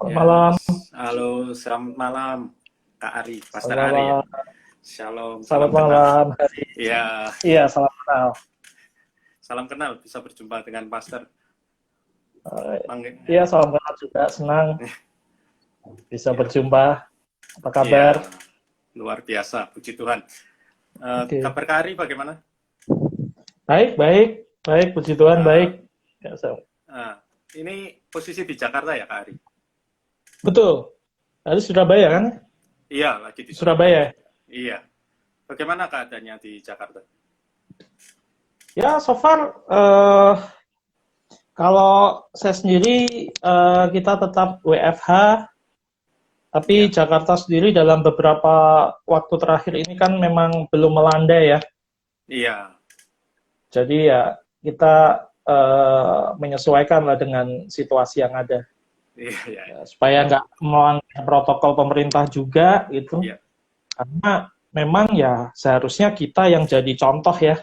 Selamat Ya, malam. halo, selamat malam, Kak Ari, Pastor Selamat Ari ya. malam. Shalom, Selamat salam kenal. malam, Hari. Ya, Iya, salam kenal. salam kenal, bisa berjumpa dengan Pastor. Iya, salam kenal juga. Senang bisa Ya, berjumpa. Apa kabar? ya, luar biasa, puji Tuhan. Oke. Kabar Kak Ari bagaimana? Baik, baik. Baik, puji Tuhan, Uh, baik. Ya, so. uh, ini posisi di Jakarta ya, Kak Ari? Betul. Tadi Surabaya kan? Iya, lagi di Surabaya Surabaya. juga. Iya. Bagaimana keadaannya di Jakarta? Ya, so far, kalau saya sendiri, kita tetap WFH, tapi Iya, Jakarta sendiri dalam beberapa waktu terakhir ini kan memang belum melandai ya. iya, Jadi ya kita menyesuaikan lah dengan situasi yang ada. iya, iya, Ya, supaya nggak melanggar protokol pemerintah juga gitu. iya, Karena memang ya seharusnya kita yang jadi contoh ya.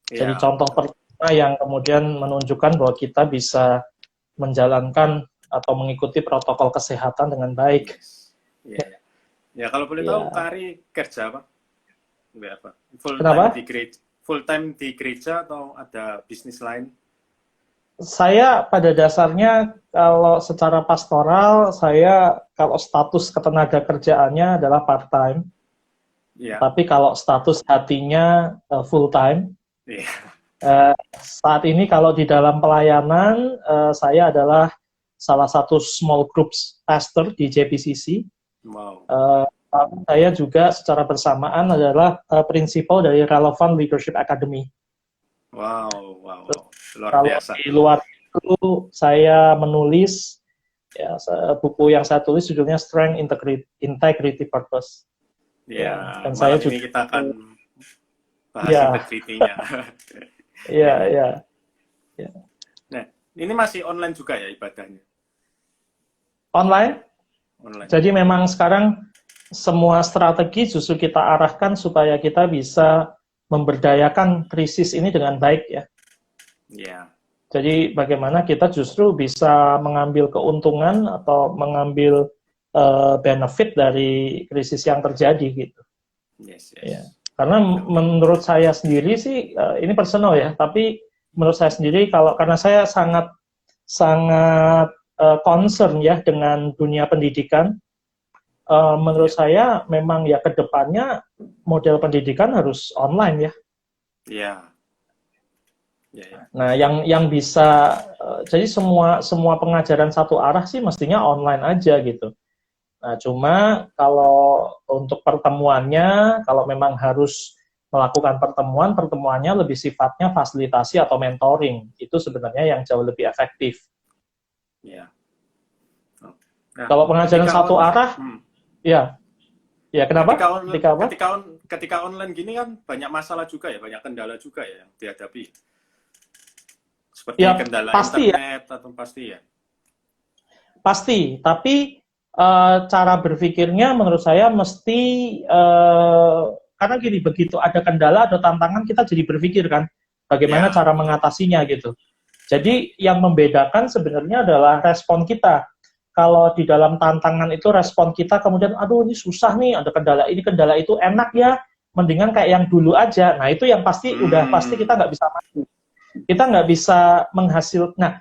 Jadi iya, contoh betul. pertama yang kemudian menunjukkan bahwa kita bisa menjalankan atau mengikuti protokol kesehatan dengan baik. Yes. Iya, iya. Ya, kalau boleh tahu, Kak Ya, Ari kerja apa? Nggak apa? kenapa? Full time di gereja atau ada bisnis lain? Saya pada dasarnya kalau secara pastoral, saya kalau status ketenaga kerjaannya adalah part-time. Iya, Tapi kalau status hatinya full time, iya. saat ini kalau di dalam pelayanan saya adalah salah satu small groups pastor di JPCC. Wow, Saya juga secara bersamaan adalah prinsipal dari Relevant Leadership Academy. wow, wow, wow. Luar Kalau biasa. di luar itu saya menulis ya, buku yang saya tulis judulnya Strength, Integrity, Purpose. Ya, Ya, dan saya malam juga ini kita akan bahas ya, integritinya. ya, Ya, ya. ya, ya. Nah, ini masih online juga ya ibadahnya? Online. Online. Jadi memang sekarang semua strategi justru kita arahkan supaya kita bisa memberdayakan krisis ini dengan baik ya. Ya, Jadi bagaimana kita justru bisa mengambil keuntungan atau mengambil benefit dari krisis yang terjadi gitu. yes, Ya. yes. Karena Oke. menurut saya sendiri sih ini personal ya, tapi menurut saya sendiri karena saya sangat sangat concern ya dengan dunia pendidikan. Menurut Ya, saya memang ya kedepannya model pendidikan harus online ya. ya, ya, ya. Nah, yang bisa jadi semua pengajaran satu arah sih mestinya online aja gitu. Nah, cuma kalau untuk pertemuannya, kalau memang harus melakukan pertemuannya lebih sifatnya fasilitasi atau mentoring. Itu sebenarnya yang jauh lebih efektif. Ya. Oh. Nah, Kalau pengajaran ketika satu arah, ya, ya ketika kenapa? on, Ketika apa? ketika online gini kan banyak masalah juga ya, banyak kendala juga ya yang dihadapi. Seperti Ya kendala pasti ya, internet atau pasti ya. pasti. Tapi cara berpikirnya menurut saya mesti karena gini, begitu ada kendala atau tantangan kita jadi berpikir kan, bagaimana Ya, cara betul. mengatasinya gitu. Betul. Jadi yang membedakan sebenarnya adalah respon kita. Kalau di dalam tantangan itu respon kita kemudian, aduh ini susah nih, ada kendala ini, kendala itu, enak ya, mendingan kayak yang dulu aja. Nah itu yang pasti, udah pasti kita nggak bisa maju. Kita nggak bisa menghasilkan. Nah,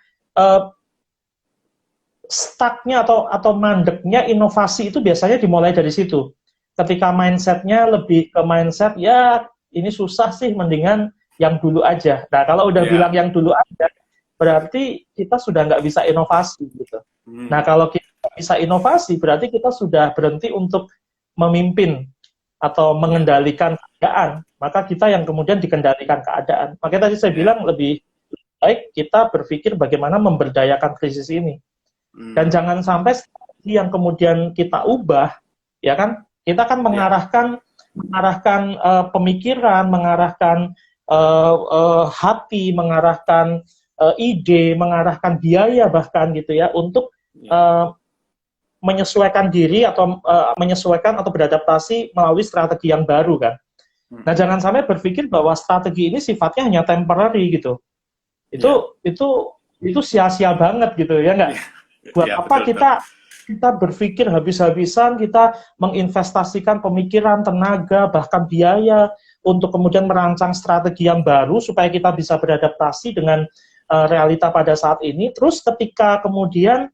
stucknya atau mandeknya inovasi itu biasanya dimulai dari situ. Ketika mindsetnya lebih ke mindset, ya ini susah sih, mendingan yang dulu aja. Nah kalau udah bilang Ya. yang dulu aja, berarti kita sudah nggak bisa inovasi gitu. Nah kalau kita bisa inovasi, berarti kita sudah berhenti untuk memimpin atau Ya. mengendalikan keadaan. Maka kita yang kemudian dikendalikan keadaan. Makanya tadi saya Ya. bilang lebih baik kita berpikir bagaimana memberdayakan krisis ini. Dan jangan sampai strategi yang kemudian kita ubah, ya kan? Kita kan Ya. mengarahkan pemikiran, mengarahkan hati, mengarahkan ide, mengarahkan biaya bahkan gitu ya untuk Ya. menyesuaikan diri atau menyesuaikan atau beradaptasi melalui strategi yang baru kan. Nah jangan sampai berpikir bahwa strategi ini sifatnya hanya temporary gitu. Ya. Itu sia-sia banget gitu ya nggak? Ya. Buat Ya, apa betul, betul. kita kita berpikir habis-habisan, kita menginvestasikan pemikiran, tenaga, bahkan biaya untuk kemudian merancang strategi yang baru supaya kita bisa beradaptasi dengan realita pada saat ini. Terus ketika kemudian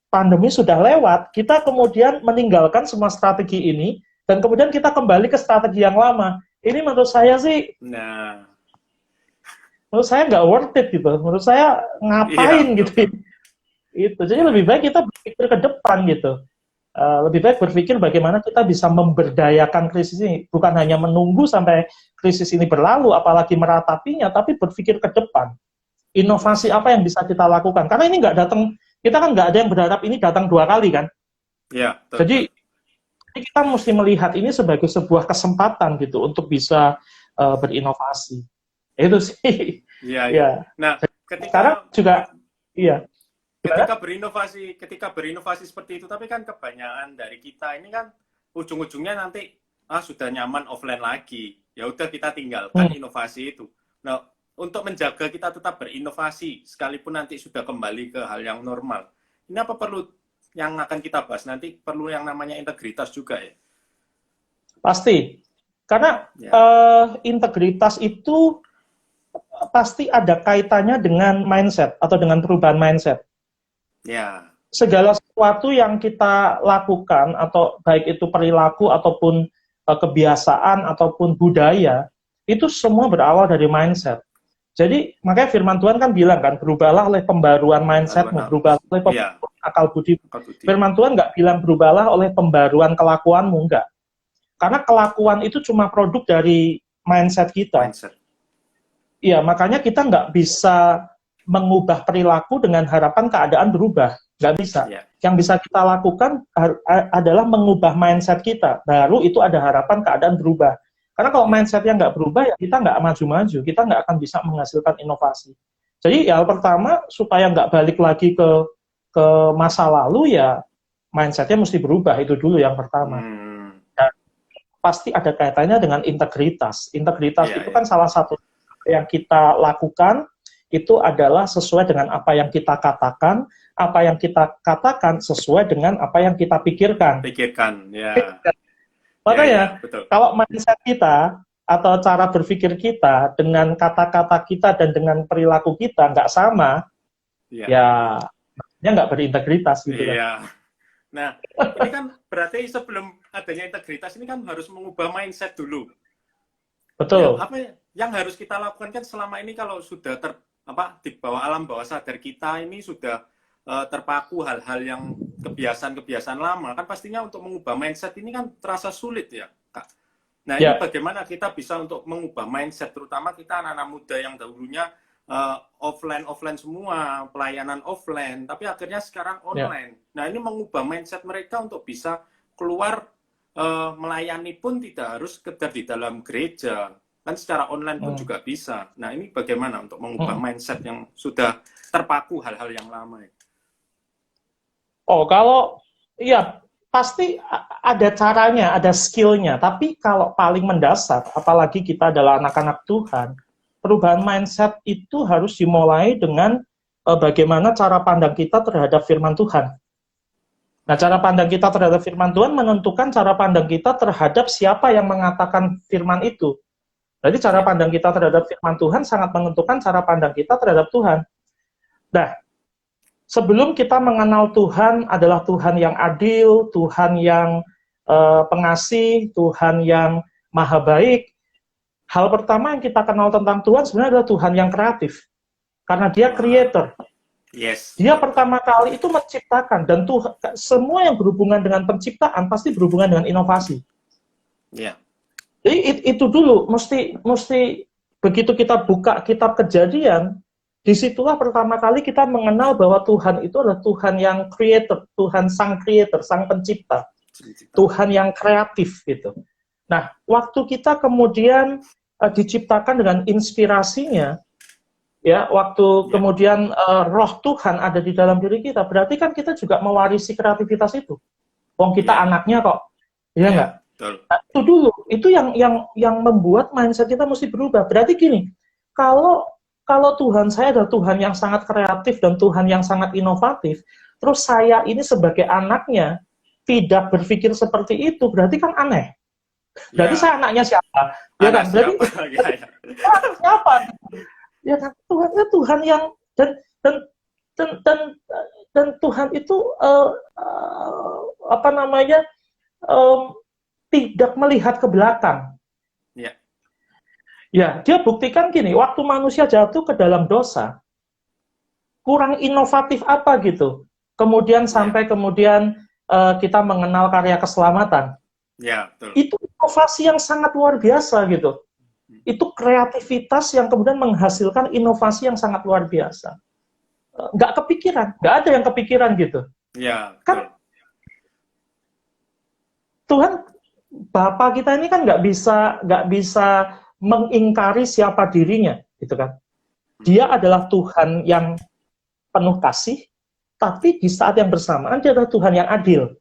pandemi sudah lewat, kita kemudian meninggalkan semua strategi ini dan kemudian kita kembali ke strategi yang lama. Ini menurut saya sih, menurut saya nggak worth it gitu. Menurut saya ngapain gitu. Itu. Jadi lebih baik kita berpikir ke depan gitu. Lebih baik berpikir bagaimana kita bisa memberdayakan krisis ini, bukan hanya menunggu sampai krisis ini berlalu, apalagi meratapinya, tapi berpikir ke depan. Inovasi apa yang bisa kita lakukan? Karena ini nggak datang, kita kan nggak ada yang berharap ini datang 2 kali kan? Ya. Jadi kita mesti melihat ini sebagai sebuah kesempatan gitu untuk bisa berinovasi. Itu sih. Iya. Nah, sekarang juga, iya. Ketika berinovasi seperti itu, tapi kan kebanyakan dari kita ini kan ujung-ujungnya nanti sudah nyaman offline lagi, ya udah kita tinggalkan inovasi itu. Nah, untuk menjaga kita tetap berinovasi sekalipun nanti sudah kembali ke hal yang normal, ini apa perlu yang akan kita bahas nanti, perlu yang namanya integritas juga ya? Pasti, karena integritas itu pasti ada kaitannya dengan mindset atau dengan perubahan mindset. Ya. Segala sesuatu yang kita lakukan, atau baik itu perilaku ataupun kebiasaan ataupun budaya, itu semua berawal dari mindset. Jadi makanya firman Tuhan kan bilang kan, berubahlah oleh pembaruan mindsetmu, berubahlah oleh pembaruan akal budi. Firman Tuhan nggak bilang berubahlah oleh pembaruan kelakuanmu, enggak. Karena kelakuan itu cuma produk dari mindset kita. Iya, makanya kita nggak bisa mengubah perilaku dengan harapan keadaan berubah. Nggak bisa. Yang bisa kita lakukan adalah mengubah mindset kita. Baru itu ada harapan keadaan berubah. Karena kalau mindsetnya nggak berubah, ya kita nggak maju-maju. Kita nggak akan bisa menghasilkan inovasi. Jadi yang pertama, supaya nggak balik lagi ke masa lalu, ya mindsetnya mesti berubah. Itu dulu yang pertama. Dan pasti ada kaitannya dengan integritas. Integritas itu kan salah satu yang kita lakukan, itu adalah sesuai dengan apa yang kita katakan, apa yang kita katakan sesuai dengan apa yang kita pikirkan. Makanya, kalau mindset kita atau cara berpikir kita dengan kata-kata kita dan dengan perilaku kita nggak sama, ya nggak berintegritas gitu kan. Nah, ini kan berarti sebelum adanya integritas ini kan harus mengubah mindset dulu. Betul. Ya, apa yang harus kita lakukan kan selama ini kalau sudah di bawah alam bawah sadar kita ini sudah terpaku hal-hal yang kebiasaan-kebiasaan lama, kan pastinya untuk mengubah mindset ini kan terasa sulit ya, Kak. Nah, ini bagaimana kita bisa untuk mengubah mindset, terutama kita anak-anak muda yang dahulunya offline semua, pelayanan offline, tapi akhirnya sekarang online. Nah, ini mengubah mindset mereka untuk bisa keluar melayani pun tidak harus sekedar di dalam gereja. Kan secara online pun juga bisa. Nah, ini bagaimana untuk mengubah mindset yang sudah terpaku hal-hal yang lama? Oh, kalau ya pasti ada caranya, ada skillnya. Tapi kalau paling mendasar, apalagi kita adalah anak-anak Tuhan, perubahan mindset itu harus dimulai dengan bagaimana cara pandang kita terhadap firman Tuhan. Nah, cara pandang kita terhadap firman Tuhan menentukan cara pandang kita terhadap siapa yang mengatakan firman itu. Jadi cara pandang kita terhadap firman Tuhan sangat menentukan cara pandang kita terhadap Tuhan. Nah, sebelum kita mengenal Tuhan adalah Tuhan yang adil, Tuhan yang pengasih, Tuhan yang maha baik, hal pertama yang kita kenal tentang Tuhan sebenarnya adalah Tuhan yang kreatif. Karena dia creator. Dia pertama kali itu menciptakan, dan Tuhan, semua yang berhubungan dengan penciptaan pasti berhubungan dengan inovasi. Jadi itu dulu, mesti begitu kita buka kitab Kejadian, disitulah pertama kali kita mengenal bahwa Tuhan itu adalah Tuhan yang creator, Tuhan sang creator, sang pencipta, Tuhan yang kreatif gitu. Nah, waktu kita kemudian diciptakan dengan inspirasinya, ya, waktu kemudian roh Tuhan ada di dalam diri kita, berarti kan kita juga mewarisi kreativitas itu. Wong kita anaknya kok, ya nggak? Nah, itu dulu, itu yang membuat mindset kita mesti berubah. Berarti gini, kalau Tuhan saya adalah Tuhan yang sangat kreatif dan Tuhan yang sangat inovatif, terus saya ini sebagai anaknya tidak berpikir seperti itu, berarti kan aneh. Berarti saya anaknya siapa? Ya kan? Berarti siapa? Ya kan? Tuhan yang dan dan dan dan, dan Tuhan itu apa namanya tidak melihat ke belakang. Ya. Ya, dia buktikan gini, waktu manusia jatuh ke dalam dosa, kurang inovatif apa gitu. Kemudian sampai kemudian kita mengenal karya keselamatan. Ya, betul. Itu inovasi yang sangat luar biasa gitu. Itu kreativitas yang kemudian menghasilkan inovasi yang sangat luar biasa. Nggak kepikiran, nggak ada yang kepikiran gitu. Ya, betul. Kan Tuhan Bapa kita ini kan nggak bisa mengingkari siapa dirinya, gitu kan? Dia adalah Tuhan yang penuh kasih, tapi di saat yang bersamaan dia adalah Tuhan yang adil.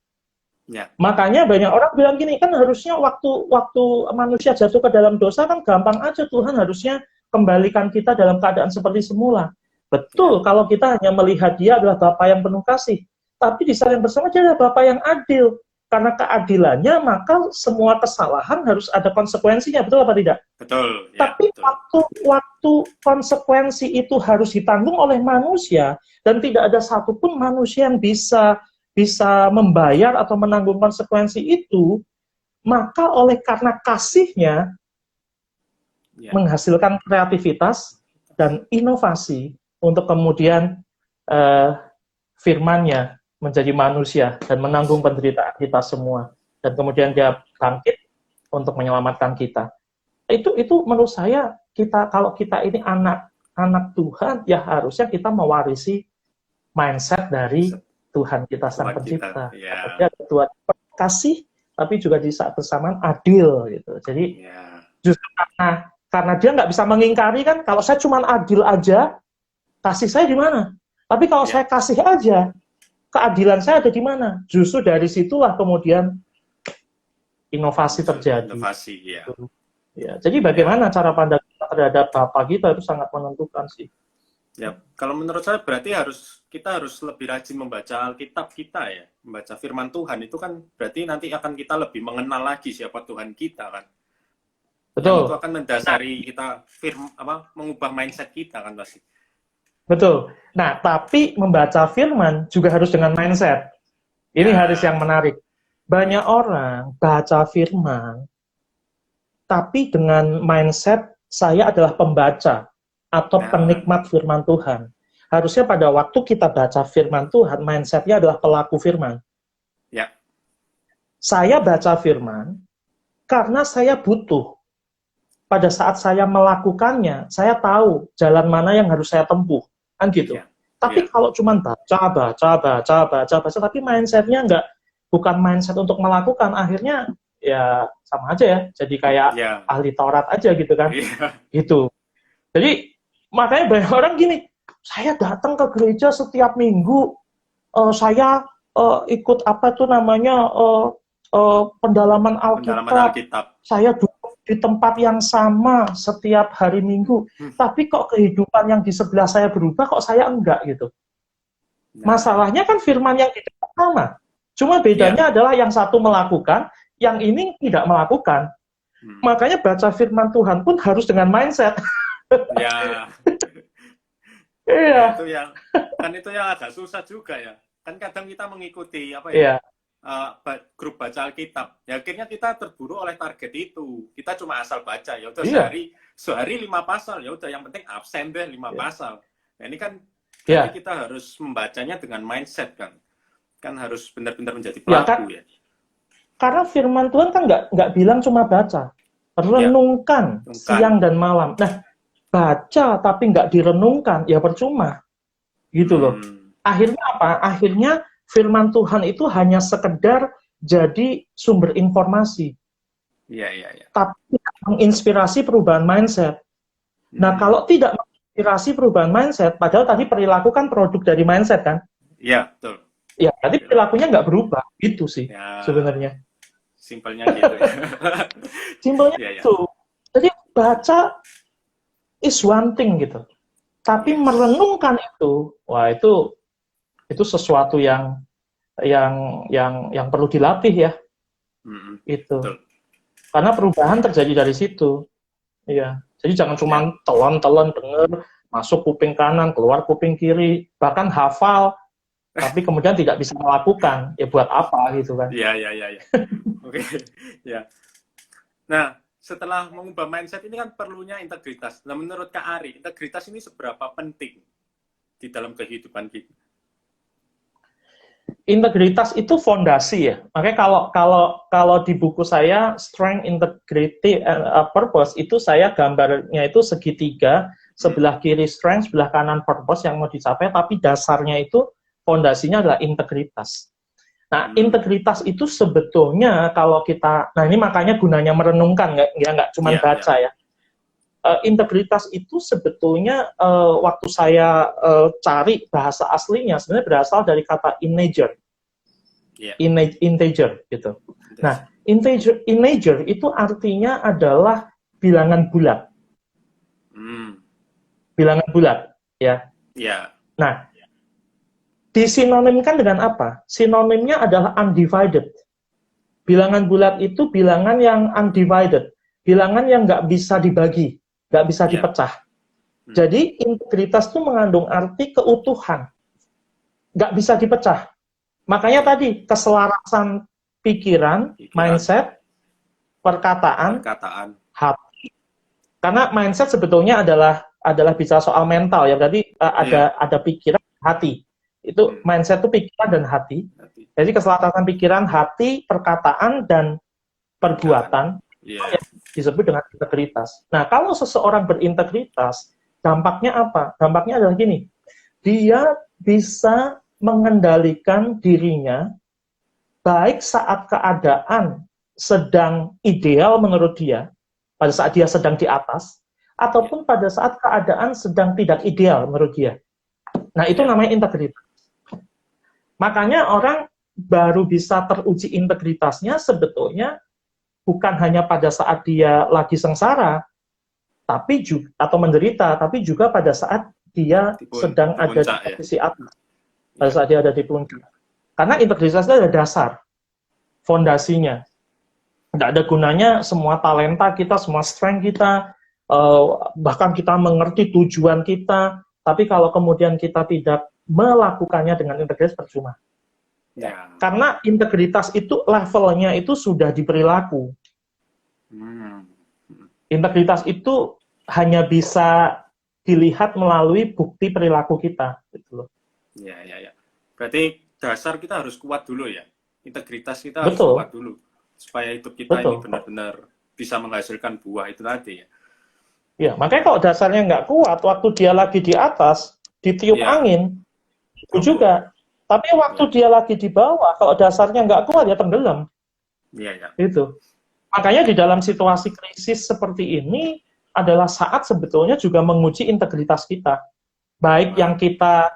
Ya. Makanya banyak orang bilang gini, kan harusnya waktu manusia jatuh ke dalam dosa kan gampang aja, Tuhan harusnya kembalikan kita dalam keadaan seperti semula. Betul, kalau kita hanya melihat dia adalah Bapa yang penuh kasih, tapi di saat yang bersamaan dia adalah Bapa yang adil. Karena keadilannya, maka semua kesalahan harus ada konsekuensinya, betul apa tidak? Betul. Ya, tapi betul. Waktu konsekuensi itu harus ditanggung oleh manusia, dan tidak ada satupun manusia yang bisa membayar atau menanggung konsekuensi itu, maka karena kasihnya menghasilkan kreativitas dan inovasi untuk kemudian firman-Nya menjadi manusia dan menanggung penderitaan kita semua, dan kemudian dia bangkit untuk menyelamatkan kita. Itu menurut saya, kalau kita ini anak Tuhan, ya harusnya kita mewarisi mindset dari Tuhan kita Sang Pencipta. Dia Tuhan kasih, tapi juga di saat bersamaan adil gitu. Jadi justru karena dia nggak bisa mengingkari kan, kalau saya cuma adil aja, kasih saya di mana? Tapi kalau saya kasih aja, keadilan saya ada di mana? Justru dari situlah kemudian inovasi terjadi. Inovasi, ya. Ya, jadi bagaimana cara pandang kita terhadap Bapa kita itu sangat menentukan sih. Ya, kalau menurut saya berarti kita harus lebih rajin membaca Alkitab kita ya, membaca Firman Tuhan itu kan berarti nanti akan kita lebih mengenal lagi siapa Tuhan kita kan. Betul. Yang itu akan mendasari kita mengubah mindset kita kan pasti. Betul. Nah, tapi membaca firman juga harus dengan mindset. Ini harus yang menarik. Banyak orang baca firman, tapi dengan mindset saya adalah pembaca atau penikmat firman Tuhan. Harusnya pada waktu kita baca firman Tuhan, mindsetnya adalah pelaku firman. Ya. Saya baca firman karena saya butuh. Pada saat saya melakukannya, saya tahu jalan mana yang harus saya tempuh. Kan gitu. Tapi kalau cuma baca, tapi mindsetnya bukan mindset untuk melakukan, akhirnya ya sama aja ya, jadi kayak ahli Taurat aja gitu kan. Gitu. Jadi makanya banyak orang gini, saya datang ke gereja setiap minggu, saya ikut apa tuh namanya pendalaman Alkitab. Saya duduk di tempat yang sama setiap hari Minggu, tapi kok kehidupan yang di sebelah saya berubah, kok saya enggak gitu. Masalahnya kan firman yang di depan sama, cuma bedanya adalah yang satu melakukan, yang ini tidak melakukan. Makanya baca firman Tuhan pun harus dengan mindset. Ya. Iya. Itu yang agak susah juga ya. Kan kadang kita mengikuti grup baca Alkitab. Ya akhirnya kita terburu oleh target itu. Kita cuma asal baca. Ya udah sehari 5 pasal. Ya udah yang penting absen deh 5 pasal. Nah, ini kan kita harus membacanya dengan mindset kan. Kan harus benar-benar menjadi pelaku ya. Karena firman Tuhan kan nggak bilang cuma baca. Renungkan siang dan malam. Nah, baca tapi nggak direnungkan, ya percuma. Gitu loh. Akhirnya apa? Akhirnya firman Tuhan itu hanya sekedar jadi sumber informasi. Tapi menginspirasi perubahan mindset. Nah, kalau tidak menginspirasi perubahan mindset, padahal tadi perilaku kan produk dari mindset kan? Iya, betul. Ya, tadi perilakunya nggak berubah. Itu sih sebenarnya. Simpelnya gitu ya. Simpelnya itu. Jadi baca is one thing gitu. Tapi merenungkan itu, wah itu Itu sesuatu yang perlu dilatih ya. Itu. Betul. Karena perubahan terjadi dari situ. Iya. Jadi jangan cuma telan-telan denger, masuk kuping kanan, keluar kuping kiri, bahkan hafal, tapi kemudian tidak bisa melakukan. Ya buat apa gitu kan? Iya. Oke. Ya. Nah, setelah mengubah mindset ini kan perlunya integritas. Nah, menurut Kak Ari, integritas ini seberapa penting di dalam kehidupan kita? Integritas itu fondasi ya. Makanya kalau di buku saya Strength, Integrity, and Purpose itu saya gambarnya itu segitiga, sebelah kiri strength, sebelah kanan purpose yang mau dicapai, tapi dasarnya itu fondasinya adalah integritas. Nah, integritas itu sebetulnya kalau kita, nah ini makanya gunanya merenungkan, nggak cuma baca ya. Integritas itu sebetulnya waktu saya cari bahasa aslinya sebenarnya berasal dari kata integer, integer gitu. Nah, integer itu artinya adalah bilangan bulat, bilangan bulat, ya. Nah, disinonimkan dengan apa? Sinonimnya adalah undivided. Bilangan bulat itu bilangan yang undivided, bilangan yang nggak bisa dibagi. Nggak bisa dipecah. Jadi integritas itu mengandung arti keutuhan. Nggak bisa dipecah. Makanya tadi keselarasan pikiran, mindset, perkataan, hati. Karena mindset sebetulnya adalah bicara soal mental ya. Berarti ada pikiran, hati. Itu mindset itu pikiran dan hati. Jadi keselarasan pikiran, hati, perkataan, dan perbuatan yang disebut dengan integritas. Nah, kalau seseorang berintegritas, dampaknya apa? Dampaknya adalah gini, dia bisa mengendalikan dirinya baik saat keadaan sedang ideal menurut dia, pada saat dia sedang di atas, ataupun pada saat keadaan sedang tidak ideal menurut dia. Nah, itu namanya integritas. Makanya orang baru bisa teruji integritasnya sebetulnya bukan hanya pada saat dia lagi sengsara, tapi juga atau menderita, tapi juga pada saat dia sedang ada di posisi atas, pada saat dia ada di puncak. Karena integritas itu ada dasar, fondasinya. Tidak ada gunanya semua talenta kita, semua strength kita, bahkan kita mengerti tujuan kita, tapi kalau kemudian kita tidak melakukannya dengan integritas, percuma. Karena integritas itu levelnya itu sudah di perilaku. Integritas itu hanya bisa dilihat melalui bukti perilaku kita, gitu loh. Ya. Berarti dasar kita harus kuat dulu ya. Integritas kita harus kuat dulu supaya hidup kita ini benar-benar bisa menghasilkan buah itu tadi ya. Ya, makanya kalau dasarnya nggak kuat, waktu dia lagi di atas, ditiup angin, itu juga. Tapi waktu dia lagi di bawah, kalau dasarnya nggak kuat, ya tenggelam. Iya. Itu. Makanya di dalam situasi krisis seperti ini adalah saat sebetulnya juga menguji integritas kita. Baik yang kita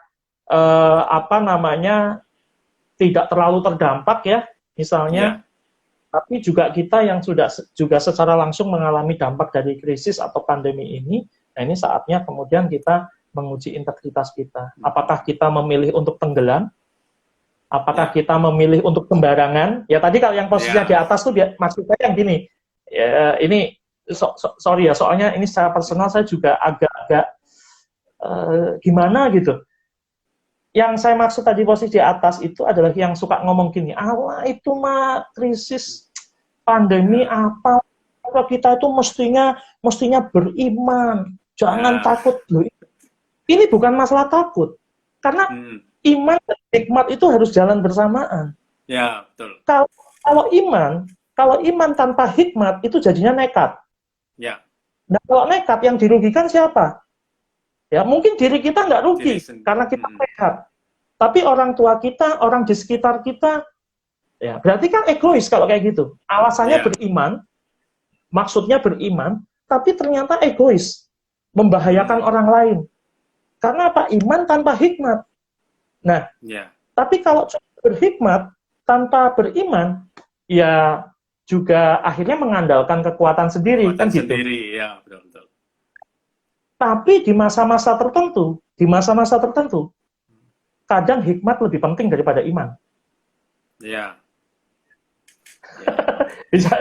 tidak terlalu terdampak ya, misalnya, tapi juga kita yang sudah juga secara langsung mengalami dampak dari krisis atau pandemi ini. Nah, ini saatnya kemudian kita menguji integritas kita. Apakah kita memilih untuk tenggelam? Apakah kita memilih untuk sembarangan? Ya tadi kalau yang posisinya di atas tuh maksud saya yang gini. Ya, ini sorry ya, soalnya ini secara personal saya juga agak-agak gimana gitu. Yang saya maksud tadi posisi di atas itu adalah yang suka ngomong gini, itu mah krisis pandemi apa? Kalau kita itu mestinya beriman, jangan takut. Ini bukan masalah takut, karena iman dan hikmat itu harus jalan bersamaan. Ya, betul. Kalau iman tanpa hikmat itu jadinya nekat. Ya. Nah, kalau nekat yang dirugikan siapa? Ya, mungkin diri kita nggak rugi karena kita sehat. Tapi orang tua kita, orang di sekitar kita, ya berarti kan egois kalau kayak gitu. Alasannya beriman, maksudnya beriman, tapi ternyata egois, membahayakan orang lain. Karena apa? Iman tanpa hikmat. Nah, tapi kalau berhikmat tanpa beriman, ya juga akhirnya mengandalkan kekuatan sendiri, kan gitu. Ya, betul. Tapi di masa-masa tertentu, kadang hikmat lebih penting daripada iman. Ya. Bisa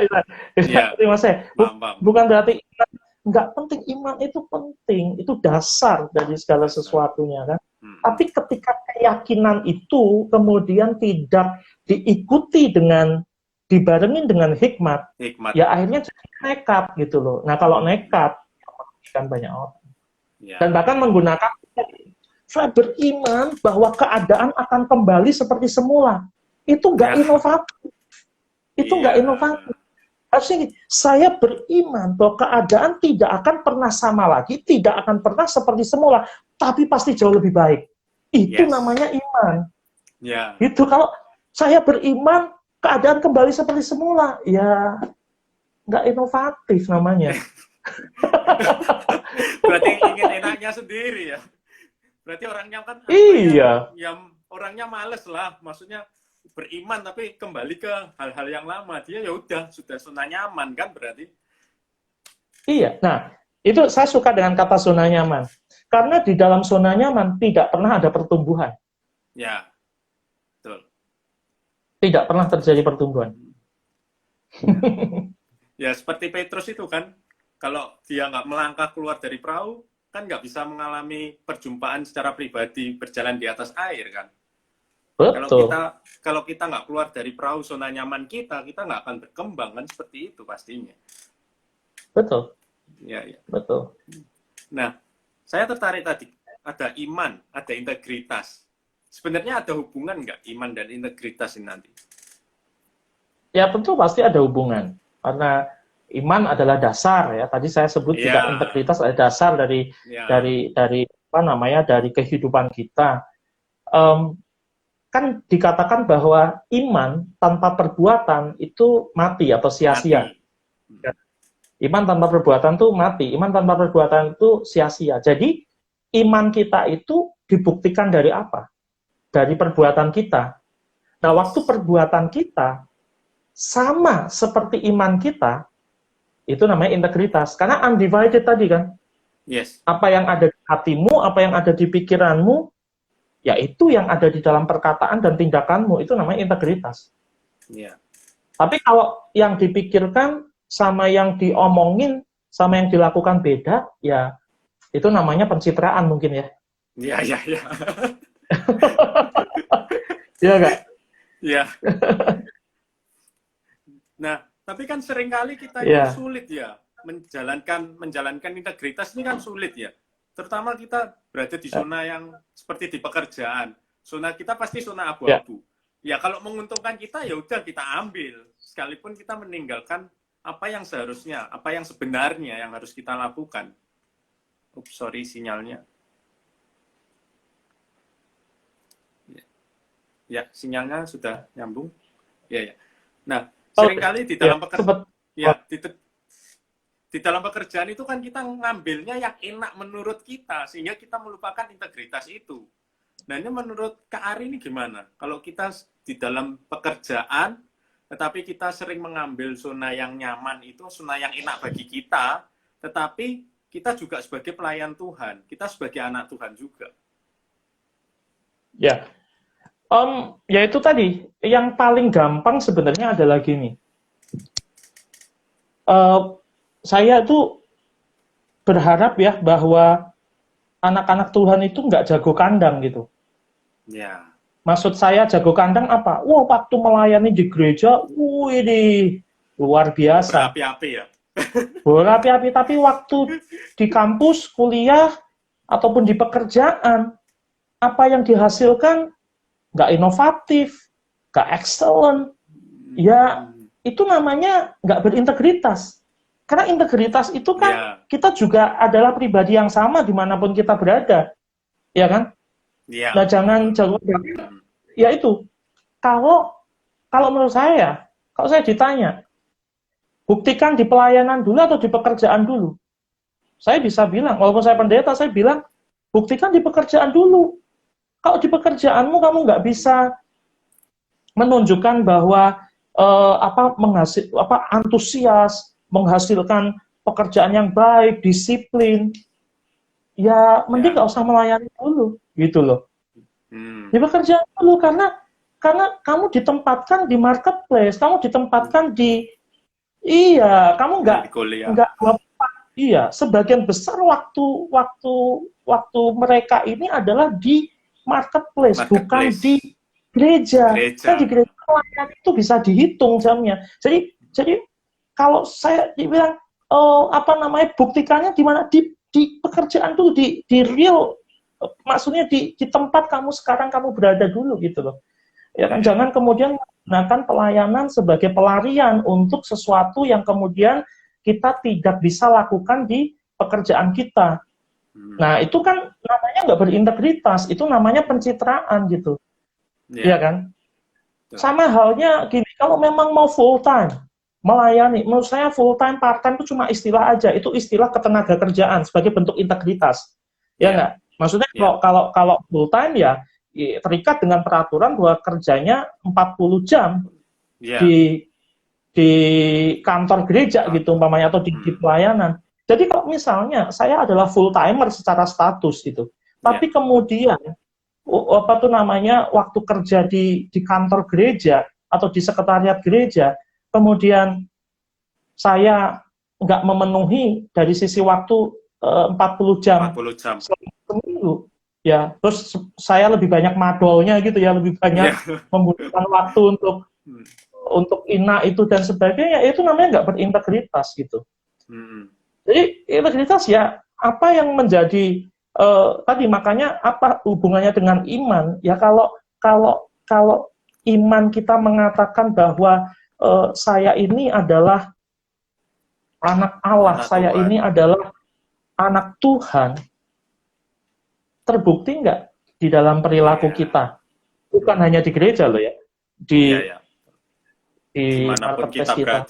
Ya. Mas saya. Paham. Bukan berarti iman nggak penting, iman itu penting, itu dasar dari segala sesuatunya kan. Tapi ketika keyakinan itu kemudian tidak diikuti dengan dibarengin dengan hikmat, ya akhirnya jadi nekat gitu loh. Nah kalau nekat, kan banyak orang. Ya. Dan bahkan menggunakan, saya beriman bahwa keadaan akan kembali seperti semula. Itu nggak inovatif. Itu nggak inovatif. Harusnya saya beriman bahwa keadaan tidak akan pernah sama lagi, tidak akan pernah seperti semula, tapi pasti jauh lebih baik. Itu namanya iman. Itu kalau saya beriman keadaan kembali seperti semula, ya nggak inovatif namanya. Berarti ingin enaknya sendiri ya. Berarti orangnya kan yang orangnya males lah, maksudnya beriman tapi kembali ke hal-hal yang lama, dia ya udah sudah zona nyaman kan berarti. Iya. Nah, itu saya suka dengan kata zona nyaman. Karena di dalam zona nyaman tidak pernah ada pertumbuhan. Ya. Betul. Tidak pernah terjadi pertumbuhan. Ya, seperti Petrus itu kan, kalau dia nggak melangkah keluar dari perahu, kan nggak bisa mengalami perjumpaan secara pribadi berjalan di atas air kan. Betul. Kalau kita nggak keluar dari perahu zona nyaman kita nggak akan berkembang kan, seperti itu pastinya. Betul. Ya. Betul. Nah, saya tertarik tadi, ada iman, ada integritas. Sebenarnya ada hubungan nggak iman dan integritas ini nanti? Ya tentu pasti ada hubungan. Karena iman adalah dasar ya. Tadi saya sebut juga integritas adalah dasar dari apa namanya, dari kehidupan kita. Kan dikatakan bahwa iman tanpa perbuatan itu mati atau sia-sia. Iman tanpa perbuatan itu mati, iman tanpa perbuatan itu sia-sia. Jadi iman kita itu dibuktikan dari apa? Dari perbuatan kita. Nah, waktu perbuatan kita sama seperti iman kita, itu namanya integritas. Karena undivided tadi kan. Apa yang ada di hatimu, apa yang ada di pikiranmu, ya itu yang ada di dalam perkataan dan tindakanmu, itu namanya integritas. Tapi kalau yang dipikirkan sama yang diomongin, sama yang dilakukan beda, ya itu namanya pencitraan mungkin ya. Iya. Iya nggak? Iya. Nah, tapi kan seringkali kita sulit ya menjalankan integritas ini kan sulit ya. Terutama kita berada di zona yang seperti di pekerjaan. Zona kita pasti zona abu-abu. Ya kalau menguntungkan kita ya udah kita ambil. Sekalipun kita meninggalkan apa yang seharusnya, apa yang sebenarnya yang harus kita lakukan. Sorry sinyalnya. Ya, sinyalnya sudah nyambung. Ya. Nah, seringkali di dalam di dalam pekerjaan itu kan kita ngambilnya yang enak menurut kita, sehingga kita melupakan integritas itu. Nah ini menurut Kak Ari ini gimana? Kalau kita di dalam pekerjaan, tetapi kita sering mengambil zona yang nyaman itu, zona yang enak bagi kita, tetapi kita juga sebagai pelayan Tuhan, kita sebagai anak Tuhan juga. Ya, ya itu tadi, yang paling gampang sebenarnya adalah gini. Saya tuh berharap ya bahwa anak-anak Tuhan itu nggak jago kandang gitu. Ya. Maksud saya jago kandang apa? Wah, waktu melayani di gereja, ini luar biasa. Berapi-api ya. Berapi-api, tapi waktu di kampus, kuliah, ataupun di pekerjaan, apa yang dihasilkan nggak inovatif, nggak excellent. Ya, itu namanya nggak berintegritas. Karena integritas itu kan kita juga adalah pribadi yang sama dimanapun kita berada, ya kan? Nah jangan ya itu. Kalau menurut saya, kalau saya ditanya, buktikan di pelayanan dulu atau di pekerjaan dulu. Saya bisa bilang, walaupun saya pendeta, saya bilang buktikan di pekerjaan dulu. Kalau di pekerjaanmu kamu nggak bisa menunjukkan bahwa antusias, menghasilkan pekerjaan yang baik, disiplin, ya mending nggak usah melayani dulu, gitu loh. Di pekerjaan dulu, karena kamu ditempatkan di marketplace, kamu ditempatkan di kamu nggak iya, sebagian besar waktu mereka ini adalah di marketplace. Bukan di gereja. Kan di gereja pelayan itu bisa dihitung jamnya. Jadi kalau saya dibilang buktikannya di mana, di pekerjaan dulu, di real, maksudnya di tempat sekarang kamu berada dulu gitu loh. Ya kan, jangan kemudian menggunakan pelayanan sebagai pelarian untuk sesuatu yang kemudian kita tidak bisa lakukan di pekerjaan kita. Nah, itu kan namanya nggak berintegritas, itu namanya pencitraan gitu. Iya kan? Sama halnya gini, kalau memang mau full time melayani, menurut saya full time, part time itu cuma istilah aja, itu istilah ketenaga kerjaan sebagai bentuk integritas. Ya nggak? Maksudnya kalau full time ya terikat dengan peraturan bahwa kerjanya 40 jam di kantor gereja gitu umpamanya, atau di pelayanan. Jadi kalau misalnya saya adalah full timer secara status gitu, tapi kemudian waktu kerja di kantor gereja atau di sekretariat gereja, kemudian saya nggak memenuhi dari sisi waktu 40 jam seminggu, ya terus saya lebih banyak madolnya gitu ya, lebih banyak membutuhkan waktu untuk itu dan sebagainya, itu namanya nggak berintegritas gitu. Jadi integritas ya apa yang menjadi tadi, makanya apa hubungannya dengan iman ya, kalau iman kita mengatakan bahwa saya ini adalah anak Allah, saya ini adalah anak Tuhan, terbukti nggak di dalam perilaku kita? Bukan hanya di gereja loh ya, di marketplace kita,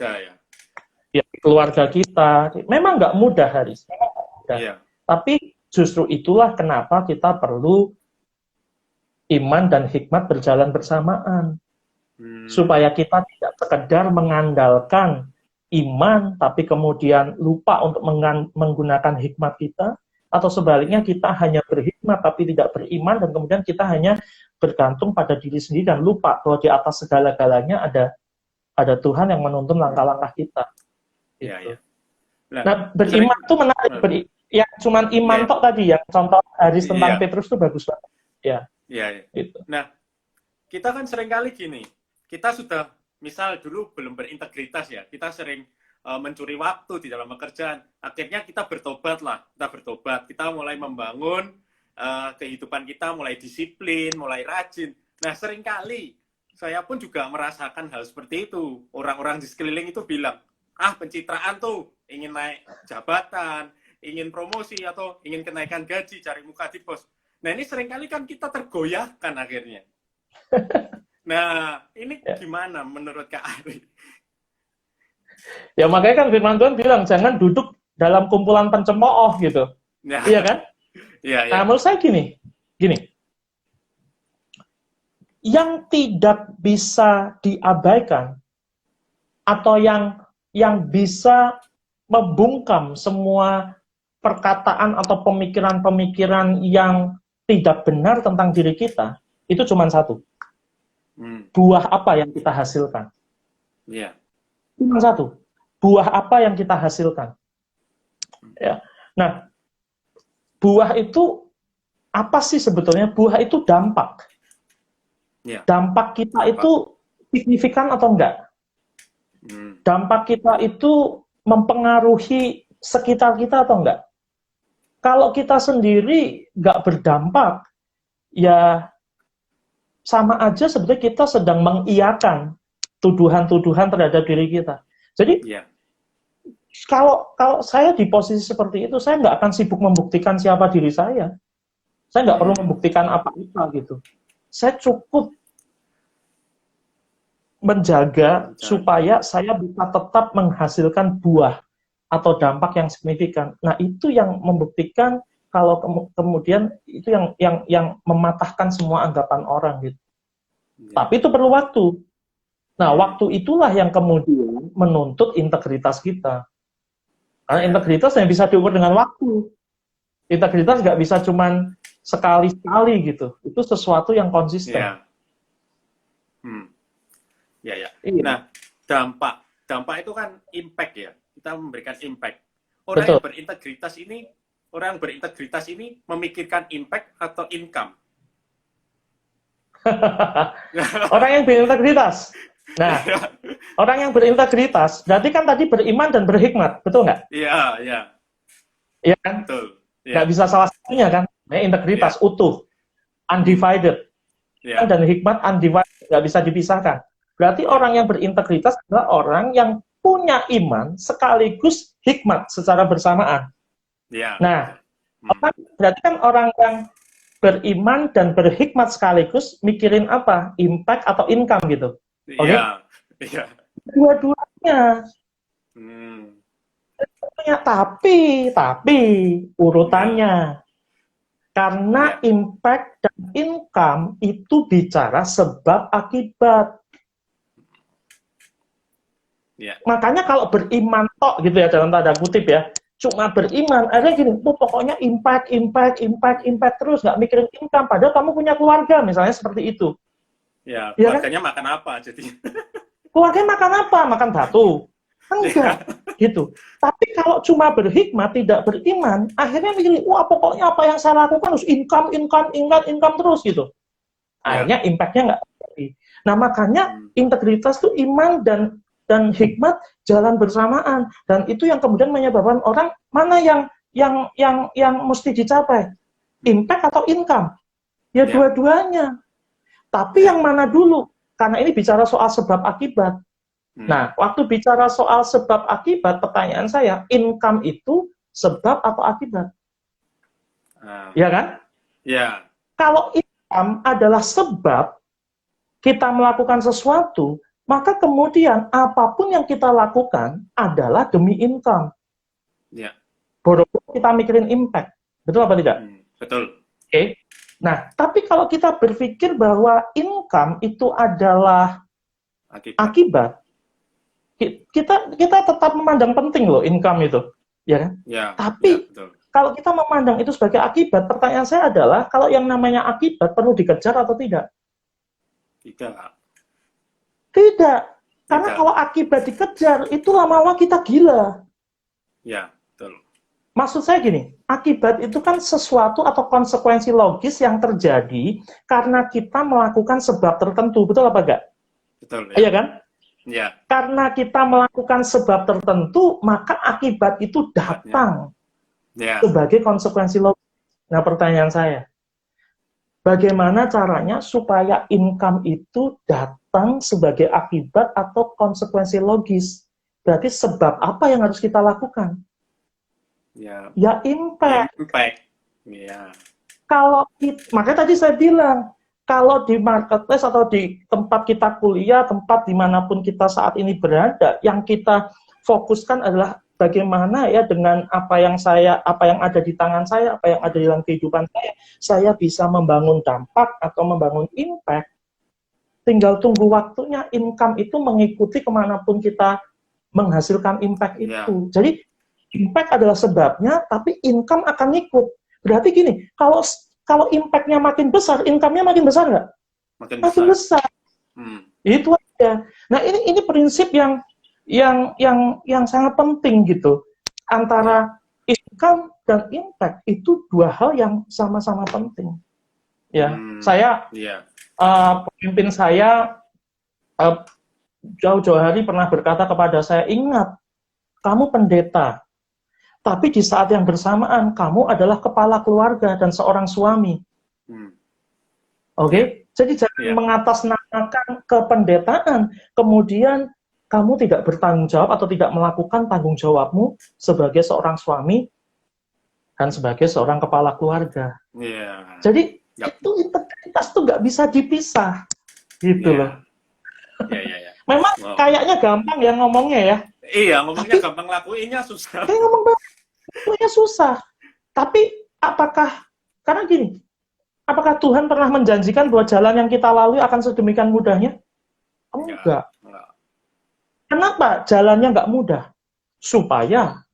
ya, keluarga kita. Memang nggak mudah, Haris. Tapi justru itulah kenapa kita perlu iman dan hikmat berjalan bersamaan. Supaya kita tidak sekedar mengandalkan iman, tapi kemudian lupa untuk menggunakan hikmat kita, atau sebaliknya kita hanya berhikmat tapi tidak beriman, dan kemudian kita hanya bergantung pada diri sendiri dan lupa bahwa di atas segala-galanya ada Tuhan yang menuntun langkah-langkah kita. Gitu. Nah, beriman itu menarik. Ya, cuman iman tok tadi ya. Contoh Haris tentang Petrus itu bagus banget. Gitu. Nah, kita kan seringkali gini. Kita sudah, misal dulu belum berintegritas ya. Kita sering mencuri waktu di dalam pekerjaan. Akhirnya kita bertobat. Kita mulai membangun kehidupan kita, mulai disiplin, mulai rajin. Nah, seringkali saya pun juga merasakan hal seperti itu. Orang-orang di sekeliling itu bilang, pencitraan tuh, ingin naik jabatan, ingin promosi, atau ingin kenaikan gaji, cari muka di bos. Nah, ini seringkali kan kita tergoyahkan akhirnya. Nah, ini gimana menurut Kak Ari? Ya, makanya kan firman Tuhan bilang, jangan duduk dalam kumpulan pencemooh gitu. Iya kan? Nah, menurut saya gini. Yang tidak bisa diabaikan, atau yang bisa membungkam semua perkataan atau pemikiran-pemikiran yang tidak benar tentang diri kita, itu cuma satu. Buah apa yang kita hasilkan? Cuma satu. Buah apa yang kita hasilkan? Ya. Nah, buah itu apa sih sebetulnya? Buah itu dampak. Dampak kita itu signifikan atau enggak? Dampak kita itu mempengaruhi sekitar kita atau enggak? Kalau kita sendiri nggak berdampak, ya sama aja sebetulnya kita sedang mengiyakan tuduhan-tuduhan terhadap diri kita. Jadi, kalau saya di posisi seperti itu, saya nggak akan sibuk membuktikan siapa diri saya. Saya nggak perlu membuktikan apa-apa gitu. Saya cukup menjaga supaya saya bisa tetap menghasilkan buah atau dampak yang signifikan. Nah, itu yang membuktikan kalau kemudian itu yang mematahkan semua anggapan orang gitu. Tapi itu perlu waktu. Nah, waktu itulah yang kemudian menuntut integritas kita. Karena integritas yang bisa diukur dengan waktu. Integritas nggak bisa cuman sekali-sekali gitu. Itu sesuatu yang konsisten. Ya. Ya, ya. Iya. Nah, dampak itu kan impact ya. Kita memberikan impact. Betul. Orang yang berintegritas ini memikirkan impact atau income. Orang yang berintegritas. Nah, orang yang berintegritas, berarti kan tadi beriman dan berhikmat, betul nggak? Iya, iya. Iya kan? Betul. Nggak bisa salah satunya kan? Nah, integritas utuh, undivided, dan hikmat undivided, nggak bisa dipisahkan. Berarti orang yang berintegritas adalah orang yang punya iman sekaligus hikmat secara bersamaan. Nah, berarti kan orang yang beriman dan berhikmat sekaligus mikirin apa? Impact atau income gitu. Oke? Iya. Dua-duanya. Tapi urutannya. Karena impact dan income itu bicara sebab akibat. Makanya kalau beriman tok gitu ya, dalam tanda kutip ya, cuma beriman, akhirnya gini, pokoknya impact terus, nggak mikirin income, padahal kamu punya keluarga, misalnya seperti itu. Ya, keluarganya kan? Makan apa jadi? Keluarganya makan apa? Makan batu? Enggak, gitu. Tapi kalau cuma berhikmat, tidak beriman, akhirnya mikirin, wah pokoknya apa yang saya lakukan harus income terus gitu. Akhirnya impact-nya nggak terjadi. Nah makanya integritas itu iman dan hikmat jalan bersamaan, dan itu yang kemudian menyebabkan orang mana yang mesti dicapai, impact atau income? Ya dua-duanya. Tapi yang mana dulu? Karena ini bicara soal sebab akibat. Nah, waktu bicara soal sebab akibat, pertanyaan saya, income itu sebab atau akibat? Ya kan? Ya. Kalau income adalah sebab kita melakukan sesuatu, maka kemudian apapun yang kita lakukan adalah demi income. Ya. Boro-boro kita mikirin impact. Betul apa tidak? Betul. Oke. Nah, tapi kalau kita berpikir bahwa income itu adalah akibat, kita tetap memandang penting loh income itu, ya kan? Ya. Tapi kalau kita memandang itu sebagai akibat, pertanyaan saya adalah kalau yang namanya akibat perlu dikejar atau tidak? Tidak. Karena kalau akibat dikejar, itu lama-lama kita gila. Ya, betul. Maksud saya gini, akibat itu kan sesuatu atau konsekuensi logis yang terjadi karena kita melakukan sebab tertentu. Betul apa enggak? Betul. Iya kan? Ya. Karena kita melakukan sebab tertentu, maka akibat itu datang sebagai konsekuensi logis. Nah, pertanyaan saya, bagaimana caranya supaya income itu datang sebagai akibat atau konsekuensi logis? Berarti sebab apa yang harus kita lakukan? Ya impact. Ya. Makanya tadi saya bilang, kalau di marketplace atau di tempat kita kuliah, tempat dimanapun kita saat ini berada, yang kita fokuskan adalah bagaimana ya dengan apa yang ada di tangan saya, apa yang ada di dalam kehidupan saya bisa membangun dampak atau membangun impact. Tinggal tunggu waktunya, income itu mengikuti kemanapun kita menghasilkan impact itu. Jadi impact adalah sebabnya, tapi income akan ikut. Berarti gini, kalau impact-nya makin besar, income-nya makin besar nggak? Makin besar. Itu aja. Nah ini prinsip yang sangat penting gitu. Antara income dan impact itu dua hal yang sama-sama penting. Ya, pemimpin saya jauh-jauh hari pernah berkata kepada saya, ingat, kamu pendeta, tapi di saat yang bersamaan kamu adalah kepala keluarga dan seorang suami. Oke? Jadi jangan mengatasnamakan kependetaan, kemudian kamu tidak bertanggung jawab atau tidak melakukan tanggung jawabmu sebagai seorang suami dan sebagai seorang kepala keluarga. Jadi itu integritas tuh nggak bisa dipisah, gitu loh. Memang kayaknya gampang ya ngomongnya ya. Iya, ngomongnya gampang, lakuinnya susah. Ngomong lakuinnya susah. Tapi karena gini, apakah Tuhan pernah menjanjikan bahwa jalan yang kita lalui akan sedemikian mudahnya? Enggak. Kenapa jalannya nggak mudah? Supaya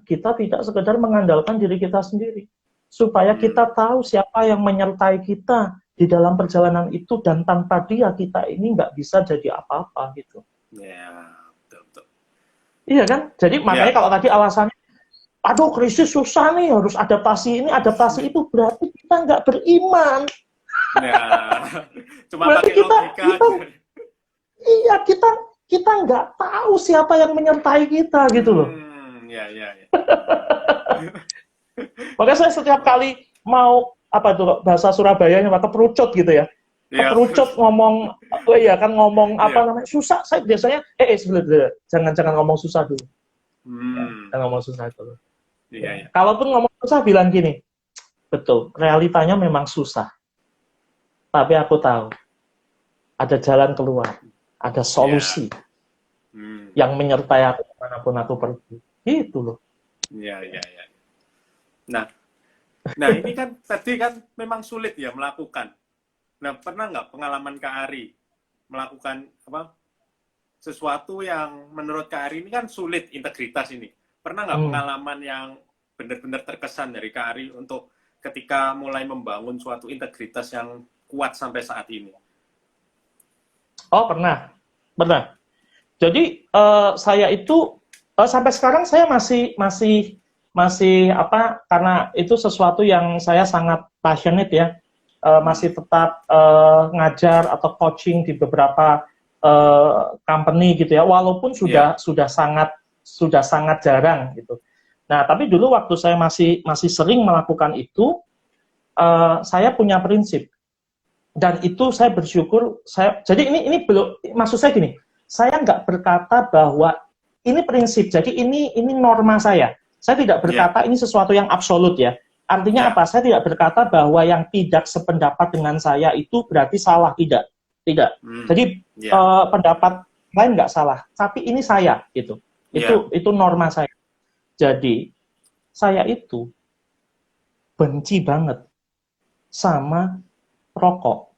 kita tidak sekedar mengandalkan diri kita sendiri. supaya kita tahu siapa yang menyertai kita di dalam perjalanan itu, dan tanpa dia kita ini nggak bisa jadi apa-apa gitu. Ya, betul. Iya kan? Jadi makanya kalau tadi alasannya, aduh krisis susah nih, harus adaptasi ini, adaptasi itu, berarti kita nggak beriman. Ya, cuma Berarti pakai logika aja. Iya, kita nggak tahu siapa yang menyertai kita gitu loh. Ya. Makanya saya setiap kali mau apa tuh bahasa Surabayanya keperucut gitu ya. Keperucut ngomong, oh iya kan ngomong apa namanya susah. Saya biasanya sebenarnya jangan ngomong susah dulu. Jangan ngomong susah dulu. Iya. Kalaupun ngomong susah bilang gini, betul, realitanya memang susah. Tapi aku tahu ada jalan keluar, ada solusi yang menyertai aku kemanapun aku pergi. Gitu loh. Iya. Nah ini kan tadi kan memang sulit ya melakukan. Nah pernah nggak pengalaman Kak Ari melakukan sesuatu yang menurut Kak Ari ini kan sulit, integritas ini. Pernah nggak pengalaman yang benar-benar terkesan dari Kak Ari untuk ketika mulai membangun suatu integritas yang kuat sampai saat ini? Oh pernah. Jadi saya itu sampai sekarang saya masih karena itu sesuatu yang saya sangat passionate ya, masih tetap ngajar atau coaching di beberapa company gitu ya, walaupun sudah sangat jarang gitu. Nah tapi dulu waktu saya masih sering melakukan itu, saya punya prinsip, dan itu saya bersyukur. Jadi ini belum, maksud saya gini, saya nggak berkata bahwa ini prinsip, jadi ini norma saya. Saya tidak berkata ini sesuatu yang absolut ya. Artinya apa? Saya tidak berkata bahwa yang tidak sependapat dengan saya itu berarti salah, tidak. Jadi pendapat lain nggak salah, tapi ini saya gitu. Itu norma saya. Jadi saya itu benci banget sama rokok.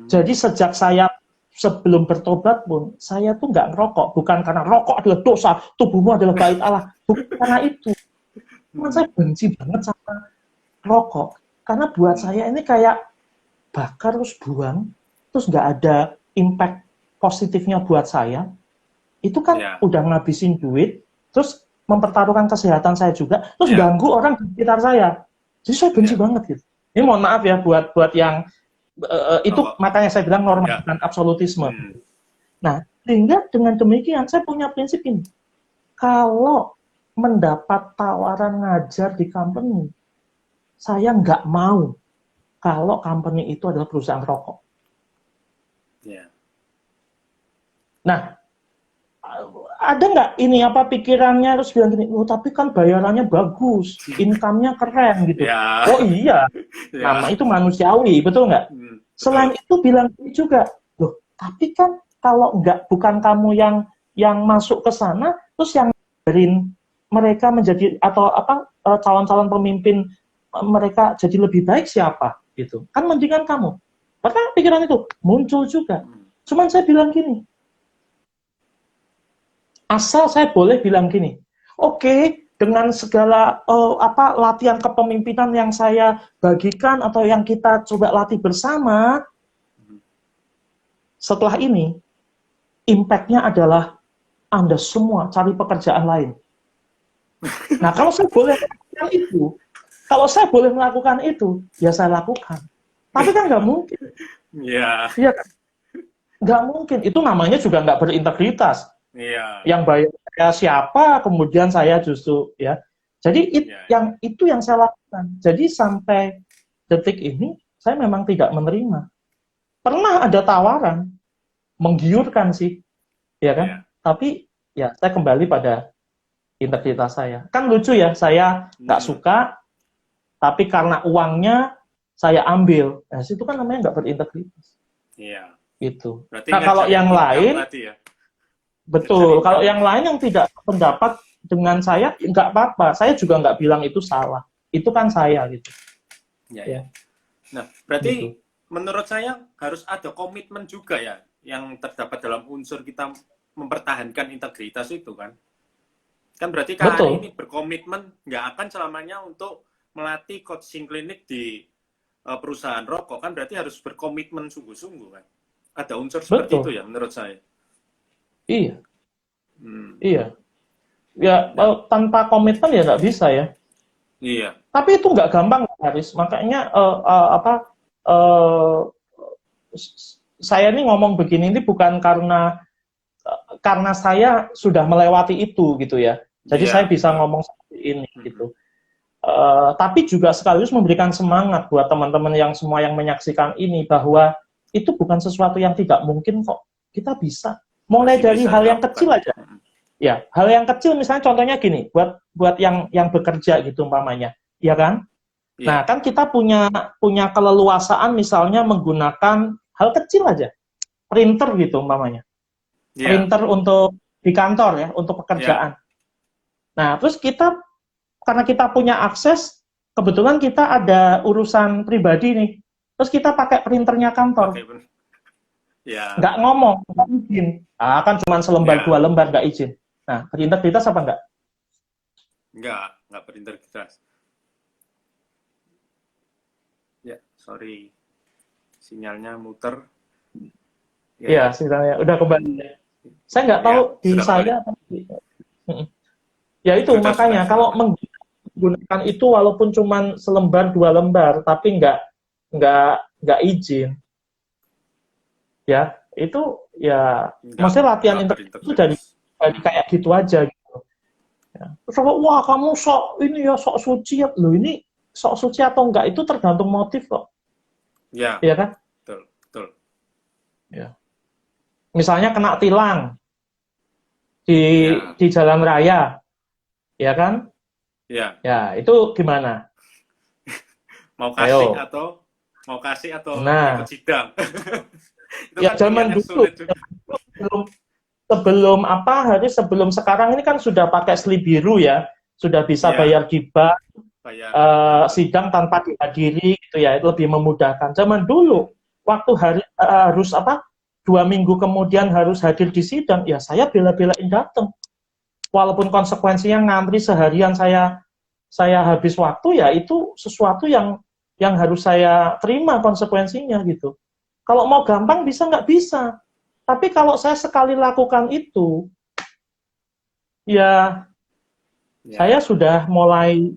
Jadi sejak saya sebelum bertobat pun, saya tuh nggak ngerokok. Bukan karena rokok adalah dosa, tubuhmu adalah bait Allah. Bukan karena itu. Cuma saya benci banget sama rokok. Karena buat saya ini kayak bakar terus buang, terus nggak ada impact positifnya buat saya. Itu kan udah ngabisin duit, terus mempertaruhkan kesehatan saya juga, terus ganggu orang di sekitar saya. Jadi saya benci banget gitu. Ini mohon maaf ya buat yang itu makanya saya bilang norma dan absolutisme. Nah, sehingga dengan demikian saya punya prinsip ini. Kalau mendapat tawaran ngajar di company, saya nggak mau kalau company itu adalah perusahaan rokok. Nah, ada nggak ini pikirannya terus bilang gini, oh tapi kan bayarannya bagus, income-nya keren gitu. Oh iya, nama itu manusiawi, betul nggak? Selain itu bilang juga, loh tapi kan kalau bukan kamu yang masuk ke sana, terus yang ngajarin mereka menjadi atau calon-calon pemimpin mereka jadi lebih baik siapa gitu? Kan mendingan kamu. Maka pikiran itu muncul juga. Cuman saya bilang gini, asal saya boleh bilang gini, oke, dengan segala latihan kepemimpinan yang saya bagikan atau yang kita coba latih bersama, setelah ini impact-nya adalah Anda semua cari pekerjaan lain. Nah, kalau saya boleh melakukan itu, ya saya lakukan. Tapi kan nggak mungkin. Iya kan? Nggak mungkin. Itu namanya juga nggak berintegritas. Yang bayar saya siapa, kemudian saya justru ya. Jadi itu yang saya lakukan. Jadi sampai detik ini saya memang tidak menerima. Pernah ada tawaran, menggiurkan sih, ya kan? Tapi ya saya kembali pada integritas saya. Kan lucu ya, saya nggak suka, tapi karena uangnya saya ambil. Nah, itu kan namanya nggak berintegritas. Iya. Gitu. Nah, kalau yang lain, betul. Kalau yang lain yang tidak pendapat dengan saya, nggak apa-apa. Saya juga nggak bilang itu salah. Itu kan saya gitu. Ya. Nah, berarti gitu. Menurut saya harus ada komitmen juga ya, yang terdapat dalam unsur kita mempertahankan integritas itu kan. Kan berarti Kak Ari ini berkomitmen nggak akan selamanya untuk melatih coaching klinik di perusahaan rokok kan berarti harus berkomitmen sungguh-sungguh kan. Ada unsur seperti itu Betul. ya menurut saya. Iya. Iya. Ya, tanpa komitmen ya nggak bisa ya. Iya. Tapi itu nggak gampang, Haris. Makanya saya ini ngomong begini ini bukan karena saya sudah melewati itu gitu ya. Jadi saya bisa ngomong seperti ini gitu. Tapi juga sekaligus memberikan semangat buat teman-teman yang semua yang menyaksikan ini bahwa itu bukan sesuatu yang tidak mungkin kok. Kita bisa. Mulai dari hal yang kecil aja. Ya, hal yang kecil misalnya contohnya gini, buat yang bekerja gitu umpamanya, ya kan? Nah, kan kita punya keleluasaan misalnya menggunakan hal kecil aja, printer gitu umpamanya, printer untuk di kantor ya, untuk pekerjaan. Nah, terus karena kita punya akses, kebetulan kita ada urusan pribadi nih, terus kita pakai printernya kantor, nggak ngomong, nggak izin, kan cuma selembar 2 lembar nggak izin. Nah, berintegritas apa enggak? Enggak berintegritas. Ya, sorry. Sinyalnya muter. Iya, sinyalnya udah kembali. Saya nggak tahu di saya. Ya itu, makanya kalau menggunakan itu walaupun cuma selembar 2 lembar, tapi nggak izin. Ya, itu ya, maksudnya latihan integritas itu dari kayak gitu aja gitu. Ya. Terus wah kamu sok ini ya sok suci ya, loh ini sok suci atau enggak itu tergantung motif kok. Ya. Iya kan? Betul. Ya. Misalnya kena tilang di jalan raya, ya kan? Ya. Ya itu gimana? Mau kasih atau ikut sidang? Ya zaman dulu. Sebelum sekarang ini kan sudah pakai slip biru ya, sudah bisa bayar di bank, sidang tanpa dihadiri gitu ya, itu lebih memudahkan. Zaman dulu waktu harus 2 minggu kemudian harus hadir di sidang, ya saya bela-belain datang, walaupun konsekuensinya ngantri seharian saya habis waktu, ya itu sesuatu yang harus saya terima konsekuensinya gitu. Kalau mau gampang bisa nggak bisa. Tapi kalau saya sekali lakukan itu, ya saya sudah mulai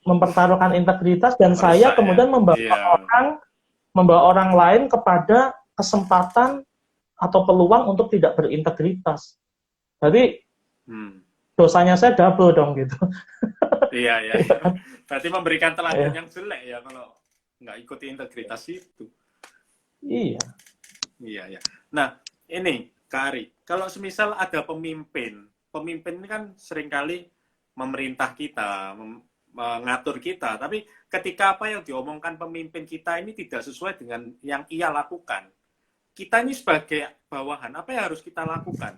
mempertaruhkan integritas dan saya kemudian membawa orang lain kepada kesempatan atau peluang untuk tidak berintegritas. Jadi dosanya saya double dong gitu. Iya. Berarti memberikan teladan yang jelek ya kalau nggak ikuti integritas itu. Iya. Nah, ini Kak Ari, kalau semisal ada pemimpin ini kan seringkali memerintah kita, mengatur kita, tapi ketika apa yang diomongkan pemimpin kita ini tidak sesuai dengan yang ia lakukan, kita ini sebagai bawahan, apa yang harus kita lakukan?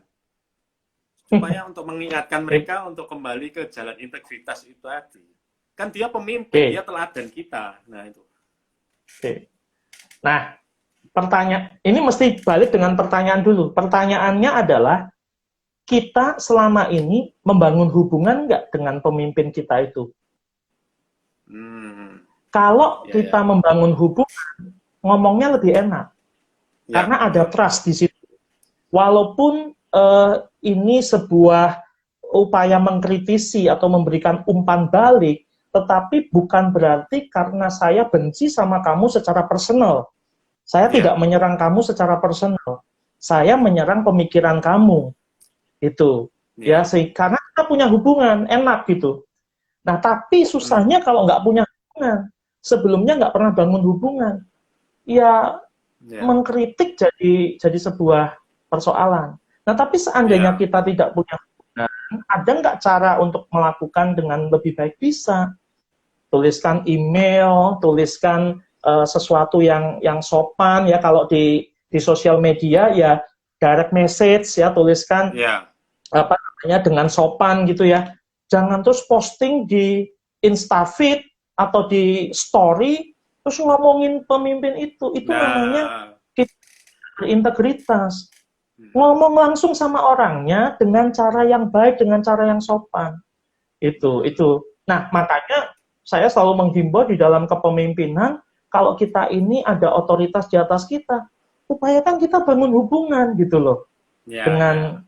Supaya untuk mengingatkan mereka untuk kembali ke jalan integritas itu tadi. Kan dia pemimpin, dia teladan kita. Nah, itu. Nah, ini mesti balik dengan pertanyaan dulu. Pertanyaannya adalah, kita selama ini membangun hubungan nggak dengan pemimpin kita itu? Kalau kita membangun hubungan, ngomongnya lebih enak. Karena ada trust di situ. Walaupun ini sebuah upaya mengkritisi atau memberikan umpan balik, tetapi bukan berarti karena saya benci sama kamu secara personal. Saya tidak menyerang kamu secara personal. Saya menyerang pemikiran kamu. Itu. Ya, karena kita punya hubungan, enak gitu. Nah, tapi susahnya kalau nggak punya hubungan. Sebelumnya nggak pernah bangun hubungan. Ya, mengkritik jadi sebuah persoalan. Nah, tapi seandainya kita tidak punya hubungan, ada nggak cara untuk melakukan dengan lebih baik? Bisa. Tuliskan email, tuliskan sesuatu yang sopan ya, kalau di sosial media ya direct message ya, tuliskan dengan sopan gitu ya. Jangan terus posting di Instafeed atau di story terus ngomongin pemimpin itu namanya kita berintegritas. Ngomong langsung sama orangnya dengan cara yang baik, dengan cara yang sopan. Itu. Nah, makanya saya selalu menghimbau di dalam kepemimpinan, kalau kita ini ada otoritas di atas kita, upayakan kita bangun hubungan gitu loh. Ya, dengan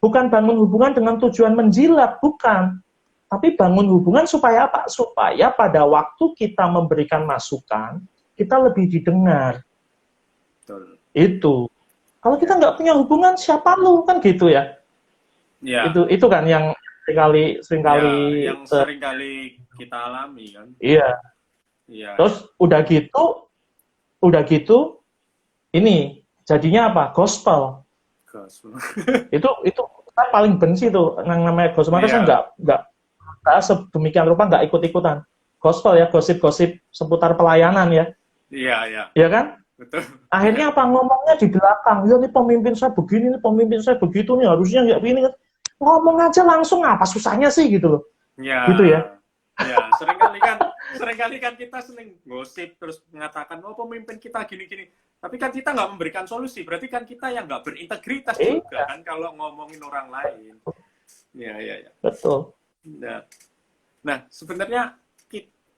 bukan bangun hubungan dengan tujuan menjilat, bukan. Tapi bangun hubungan supaya apa? Supaya pada waktu kita memberikan masukan, kita lebih didengar. betul. Itu. Kalau kita nggak punya hubungan, siapa lu? Kan gitu ya. Ya. Itu kan yang seringkali ya, yang seringkali kita alami kan. Iya. Iya. Terus udah gitu ini jadinya apa? Gospel. itu saya paling benci tuh yang namanya gospel. Makanya saya nggak sedemikian rupa nggak ikut-ikutan. Gospel ya, gosip-gosip seputar pelayanan ya. Iya. Iya kan? Betul. Akhirnya apa, ngomongnya di belakang, ya ini pemimpin saya begini, ini pemimpin saya begitu nih, harusnya nggak begini. Ngomong aja langsung, apa susahnya sih gitu loh. Ya. Gitu ya. Ya, seringkali kan kita sering gosip terus mengatakan, oh pemimpin kita gini-gini. Tapi kan kita nggak memberikan solusi, berarti kan kita yang nggak berintegritas juga kan kalau ngomongin orang lain. Ya. Betul. Nah, sebenarnya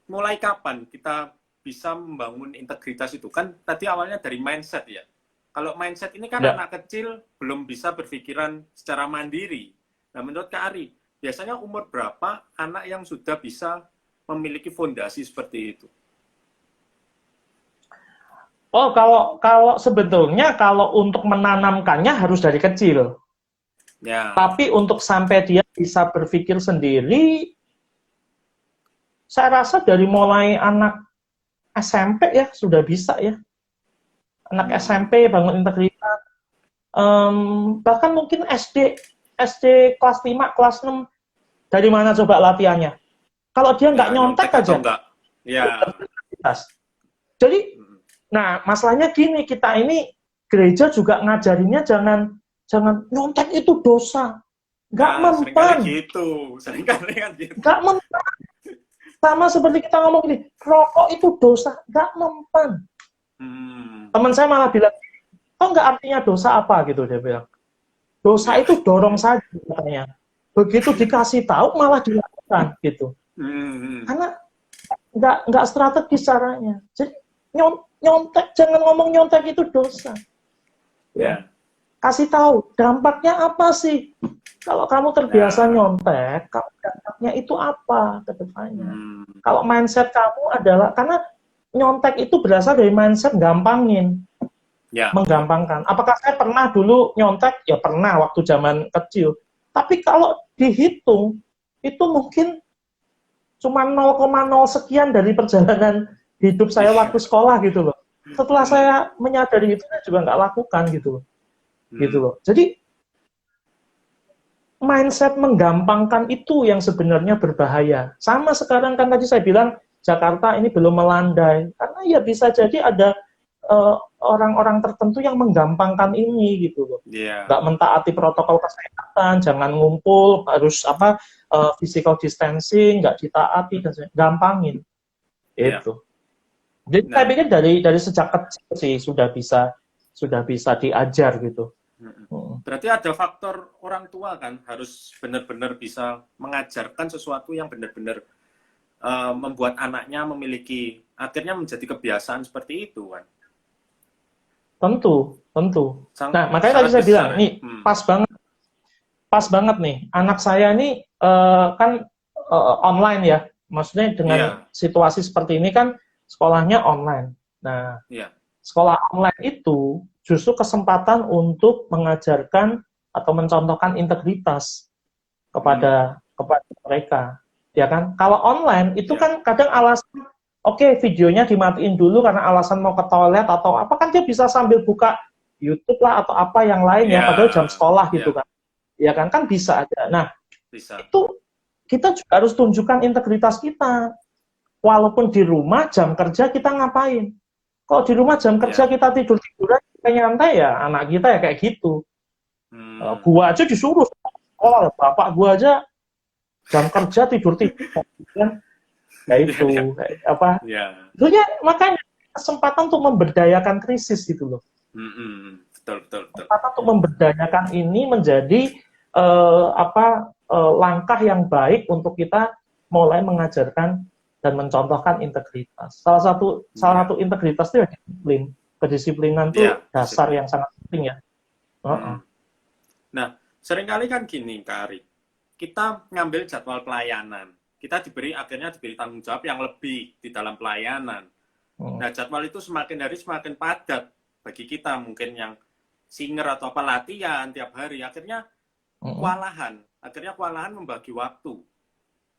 mulai kapan kita bisa membangun integritas itu? Kan tadi awalnya dari mindset ya. Kalau mindset ini kan anak kecil belum bisa berpikiran secara mandiri. Nah, menurut Kak Ari, biasanya umur berapa anak yang sudah bisa memiliki fondasi seperti itu? Oh, kalau sebetulnya kalau untuk menanamkannya harus dari kecil. Ya. Tapi untuk sampai dia bisa berpikir sendiri, saya rasa dari mulai anak SMP ya sudah bisa ya. Anak SMP bangun integritas. Bahkan mungkin SD kelas 5, kelas 6, dari mana coba latihannya? Kalau dia nggak nyontek aja. Enggak. Ya. Jadi, nah masalahnya gini, kita ini gereja juga ngajarinnya jangan nyontek itu dosa. Nggak mempan. Seringkali kan gitu. Nggak mempan. Sama seperti kita ngomong gini, rokok itu dosa, nggak mempan. Teman saya malah bilang, oh nggak artinya dosa apa gitu, dia bilang. Dosa itu dorong saja katanya. Begitu dikasih tahu malah dilakukan gitu. Karena nggak strategis caranya. Jadi nyontek, jangan ngomong nyontek itu dosa. Ya. Kasih tahu dampaknya apa sih? Kalau kamu terbiasa nyontek, dampaknya itu apa ke depannya? Kalau mindset kamu adalah, karena nyontek itu berasal dari mindset gampangin, menggampangkan. Apakah saya pernah dulu nyontek? Ya pernah waktu zaman kecil. Tapi kalau dihitung, itu mungkin cuma 0,0 sekian dari perjalanan hidup saya waktu sekolah gitu loh. Setelah saya menyadari itu, saya juga nggak lakukan gitu loh. Gitu loh. Jadi mindset menggampangkan itu yang sebenarnya berbahaya. Sama sekarang kan tadi saya bilang Jakarta ini belum melandai, karena ya bisa jadi ada orang-orang tertentu yang menggampangkan ini gitu loh. Nggak mentaati protokol kesehatan, jangan ngumpul, harus physical distancing, nggak ditaati, gampangin. Itu. Jadi saya pikir dari sejak kecil sih sudah bisa diajar gitu. Berarti ada faktor orang tua kan, harus benar-benar bisa mengajarkan sesuatu yang benar-benar membuat anaknya akhirnya menjadi kebiasaan seperti itu kan. Tentu. Nah, makanya tadi saya bilang, nih pas banget nih, anak saya ini kan online ya, maksudnya dengan situasi seperti ini kan sekolahnya online. Nah, sekolah online itu justru kesempatan untuk mengajarkan atau mencontohkan integritas kepada mereka, ya kan? Kalau online itu kan kadang alasan, oke, videonya dimatiin dulu karena alasan mau ke toilet atau apa, kan dia bisa sambil buka YouTube lah atau apa yang lain ya, padahal jam sekolah gitu kan, ya kan bisa aja. Nah, itu kita juga harus tunjukkan integritas kita, walaupun di rumah jam kerja kita ngapain. Kalau di rumah jam kerja kita tidur-tiduran, kita nyantai ya, anak kita ya kayak gitu. Gua aja disuruh sekolah, bapak gua aja jam kerja tidur-tidur kan. Ya itu, itu ya makanya kesempatan untuk memberdayakan krisis gitu loh. Betul. Kesempatan untuk memberdayakan ini menjadi langkah yang baik untuk kita mulai mengajarkan dan mencontohkan integritas. Salah satu integritas itu ya disiplin. Kedisiplinan itu dasar yang sangat penting ya. Nah, seringkali kan gini, Kak Ari, kita ngambil jadwal pelayanan, kita akhirnya diberi tanggung jawab yang lebih di dalam pelayanan. Nah, jadwal itu semakin hari semakin padat bagi kita, mungkin yang singer atau apa latihan tiap hari, akhirnya kewalahan membagi waktu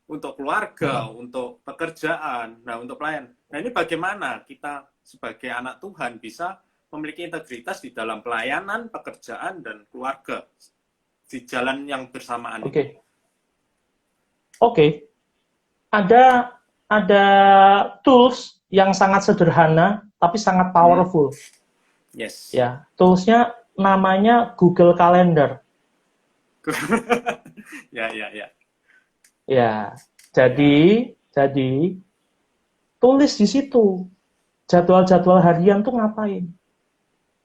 untuk keluarga, untuk pekerjaan, nah untuk pelayan. Nah, ini bagaimana kita sebagai anak Tuhan bisa memiliki integritas di dalam pelayanan, pekerjaan, dan keluarga di jalan yang bersamaan. Oke. Ada tools yang sangat sederhana tapi sangat powerful. Yes. Ya, toolsnya namanya Google Calendar. Ya, jadi tulis di situ jadwal-jadwal harian tuh ngapain.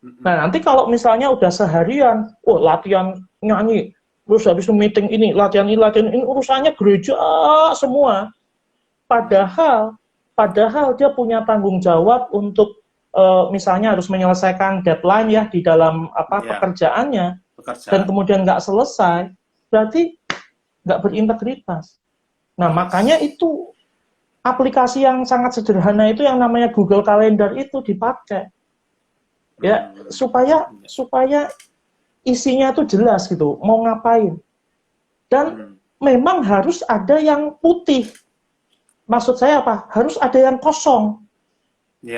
Nah, nanti kalau misalnya udah seharian, latihan nyanyi, terus habis itu meeting ini, latihan ini, urusannya gereja semua. Padahal dia punya tanggung jawab untuk misalnya harus menyelesaikan deadline ya di dalam pekerjaannya, dan kemudian nggak selesai, berarti nggak berintegritas. Nah, makanya itu aplikasi yang sangat sederhana itu yang namanya Google Calendar itu dipakai. Ya, supaya isinya itu jelas gitu, mau ngapain. Dan memang harus ada yang putih. Maksud saya apa? Harus ada yang kosong.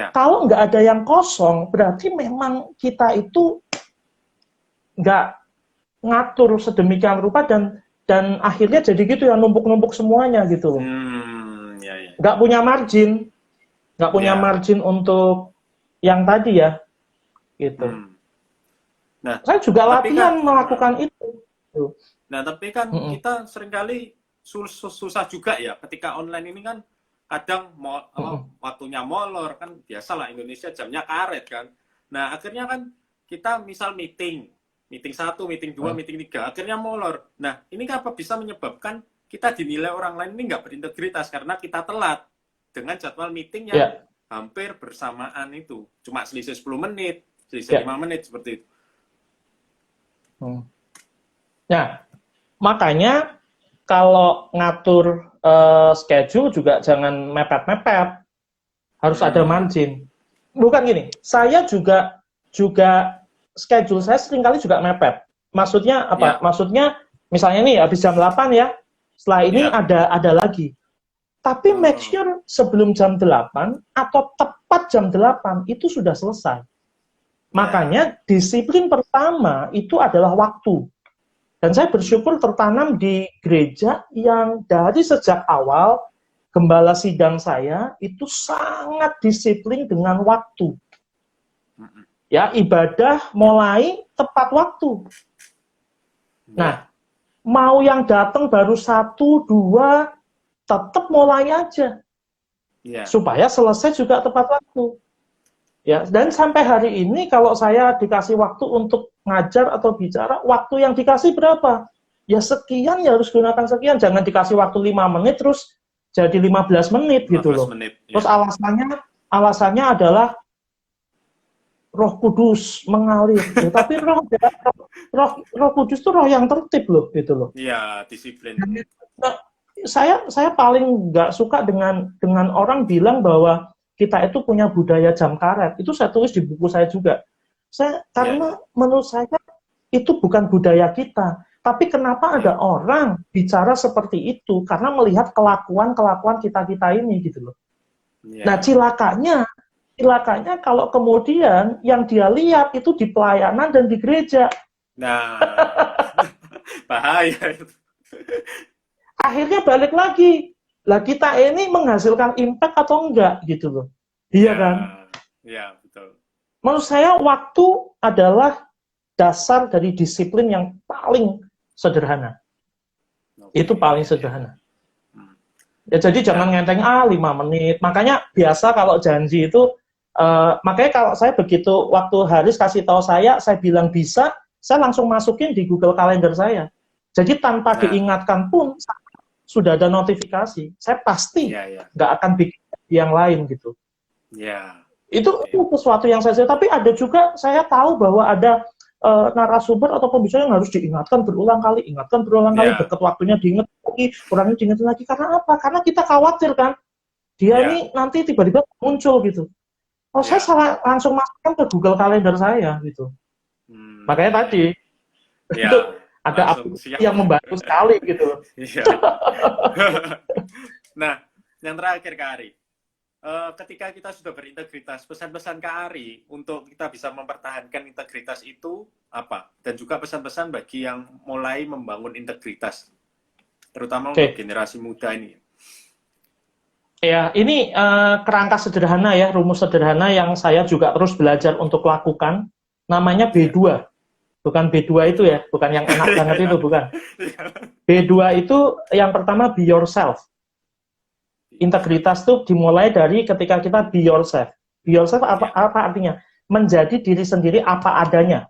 Kalau nggak ada yang kosong, berarti memang kita itu nggak ngatur sedemikian rupa dan akhirnya jadi gitu ya, numpuk-numpuk semuanya gitu. Nggak punya margin untuk yang tadi ya, gitu. Nah, saya juga latihan melakukan itu. Nah, tapi kan kita seringkali susah juga ya, ketika online ini kan kadang waktunya molor, kan biasalah Indonesia jamnya karet kan. Nah, akhirnya kan kita misal meeting 1, meeting 2, meeting 3, akhirnya molor. Nah, ini apa bisa menyebabkan kita dinilai orang lain ini nggak berintegritas karena kita telat dengan jadwal meeting yang hampir bersamaan itu. Cuma selisih 10 menit, selisih 5 menit, seperti itu. Nah, makanya kalau ngatur schedule juga jangan mepet-mepet. Harus ada margin. Bukan gini, saya juga schedule saya seringkali juga mepet. Maksudnya apa? Maksudnya misalnya nih habis jam 8 ya, setelah ini ada lagi. Tapi make sure sebelum jam 8 atau tepat jam 8 itu sudah selesai. Makanya disiplin pertama itu adalah waktu. Dan saya bersyukur tertanam di gereja yang dari sejak awal gembala sidang saya itu sangat disiplin dengan waktu. Ya, ibadah mulai tepat waktu. Nah, mau yang datang baru 1, 2, tetap mulai aja. Supaya selesai juga tepat waktu. Ya, dan sampai hari ini kalau saya dikasih waktu untuk ngajar atau bicara, waktu yang dikasih berapa? Ya sekian, ya harus gunakan sekian. Jangan dikasih waktu 5 menit terus jadi 15 menit gitu loh. Terus alasannya adalah Roh Kudus mengalir. Ya, tapi Roh Kudus itu roh yang tertib loh gitu loh. Iya, disiplin. Nah, saya paling nggak suka dengan orang bilang bahwa kita itu punya budaya jam karet. Itu saya tulis di buku saya juga. Karena menurut saya itu bukan budaya kita. Tapi kenapa ada orang bicara seperti itu? Karena melihat kelakuan kita ini gitu loh. Nah, cilakanya kalau kemudian yang dia lihat itu di pelayanan dan di gereja. Nah, bahaya itu. Akhirnya balik lagi. Lah kita ini menghasilkan impact atau enggak gitu loh. Iya kan? Iya, betul. Menurut saya waktu adalah dasar dari disiplin yang paling sederhana. Itu paling sederhana. Ya jadi jangan ngenteng 5 menit. Makanya biasa kalau janji itu makanya kalau saya begitu waktu Haris kasih tahu saya bilang bisa, saya langsung masukin di Google Calendar saya. Jadi tanpa diingatkan pun sudah ada notifikasi, saya pasti nggak akan bikin yang lain gitu. Itu sesuatu yang saya tapi ada juga saya tahu bahwa ada narasumber atau pembicara yang harus diingatkan berulang kali, deket waktunya diingat lagi, kurangnya diingat lagi. Karena apa? Karena kita khawatir kan, dia ini nanti tiba-tiba muncul gitu. Saya salah langsung masukkan ke Google Calendar saya gitu. Makanya tadi itu ada aplikasi yang membantu sekali gitu. Nah, yang terakhir Kak Ari, ketika kita sudah berintegritas, pesan-pesan Kak Ari untuk kita bisa mempertahankan integritas itu apa? Dan juga pesan-pesan bagi yang mulai membangun integritas, terutama untuk generasi muda ini. Ya, ini kerangka sederhana ya, rumus sederhana yang saya juga terus belajar untuk lakukan. Namanya B2. Bukan B2 itu ya, bukan yang enak banget itu, bukan. B2 itu yang pertama be yourself. Integritas itu dimulai dari ketika kita be yourself. Be yourself apa artinya? Menjadi diri sendiri apa adanya.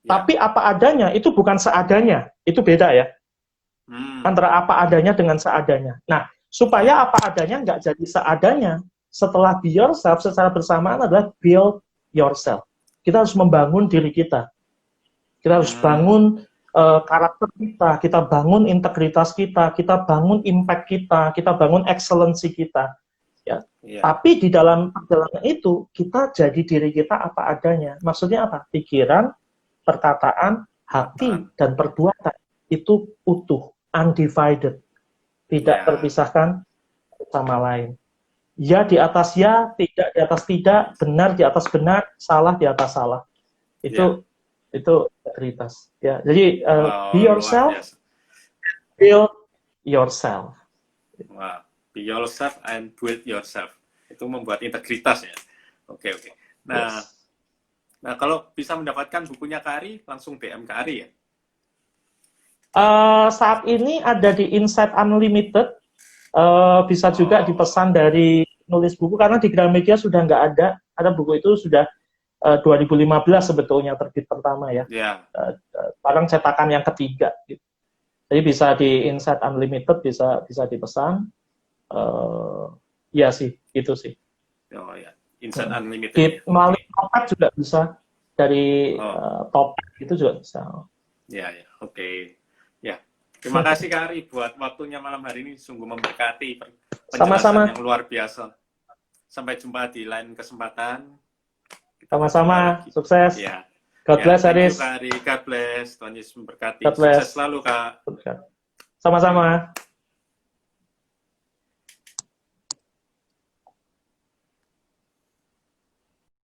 Tapi apa adanya itu bukan seadanya. Itu beda ya. Antara apa adanya dengan seadanya. Nah, supaya apa adanya nggak jadi seadanya, setelah be yourself, secara bersamaan adalah build yourself. Kita harus membangun diri kita. Kita harus bangun karakter kita bangun integritas kita bangun impact kita bangun excellency kita. Ya. Tapi di dalam perjalanan itu, kita jadi diri kita apa adanya. Maksudnya apa? Pikiran, perkataan, hati, dan perbuatan. Itu utuh, undivided. Tidak terpisahkan sama lain. Ya di atas ya, tidak di atas tidak, benar di atas benar, salah di atas salah. Itu integritas. Ya, jadi be yourself, build yourself. Be yourself and build yourself. Itu membuat integritas ya. Oke. Nah, nah kalau bisa mendapatkan bukunya Kak Ari, langsung DM Kak Ari ya. Saat ini ada di Insight Unlimited. Bisa juga dipesan dari nulis buku, karena di Gramedia sudah nggak ada. Ada buku itu sudah 2015 sebetulnya terbit pertama ya. Sekarang cetakan yang ketiga. Gitu. Jadi bisa di Insight Unlimited, bisa dipesan. Ya sih, itu sih. Insight Unlimited. Melalui Topet juga bisa, dari Topet itu juga bisa. Oke. Terima kasih Kak Ari buat waktunya malam hari ini, sungguh memberkati sama-sama yang luar biasa. Sampai jumpa di lain kesempatan. Sama-sama, sukses. God bless, Aris. God bless, Tuhan Yesus memberkati. Sukses selalu Kak. Sama-sama.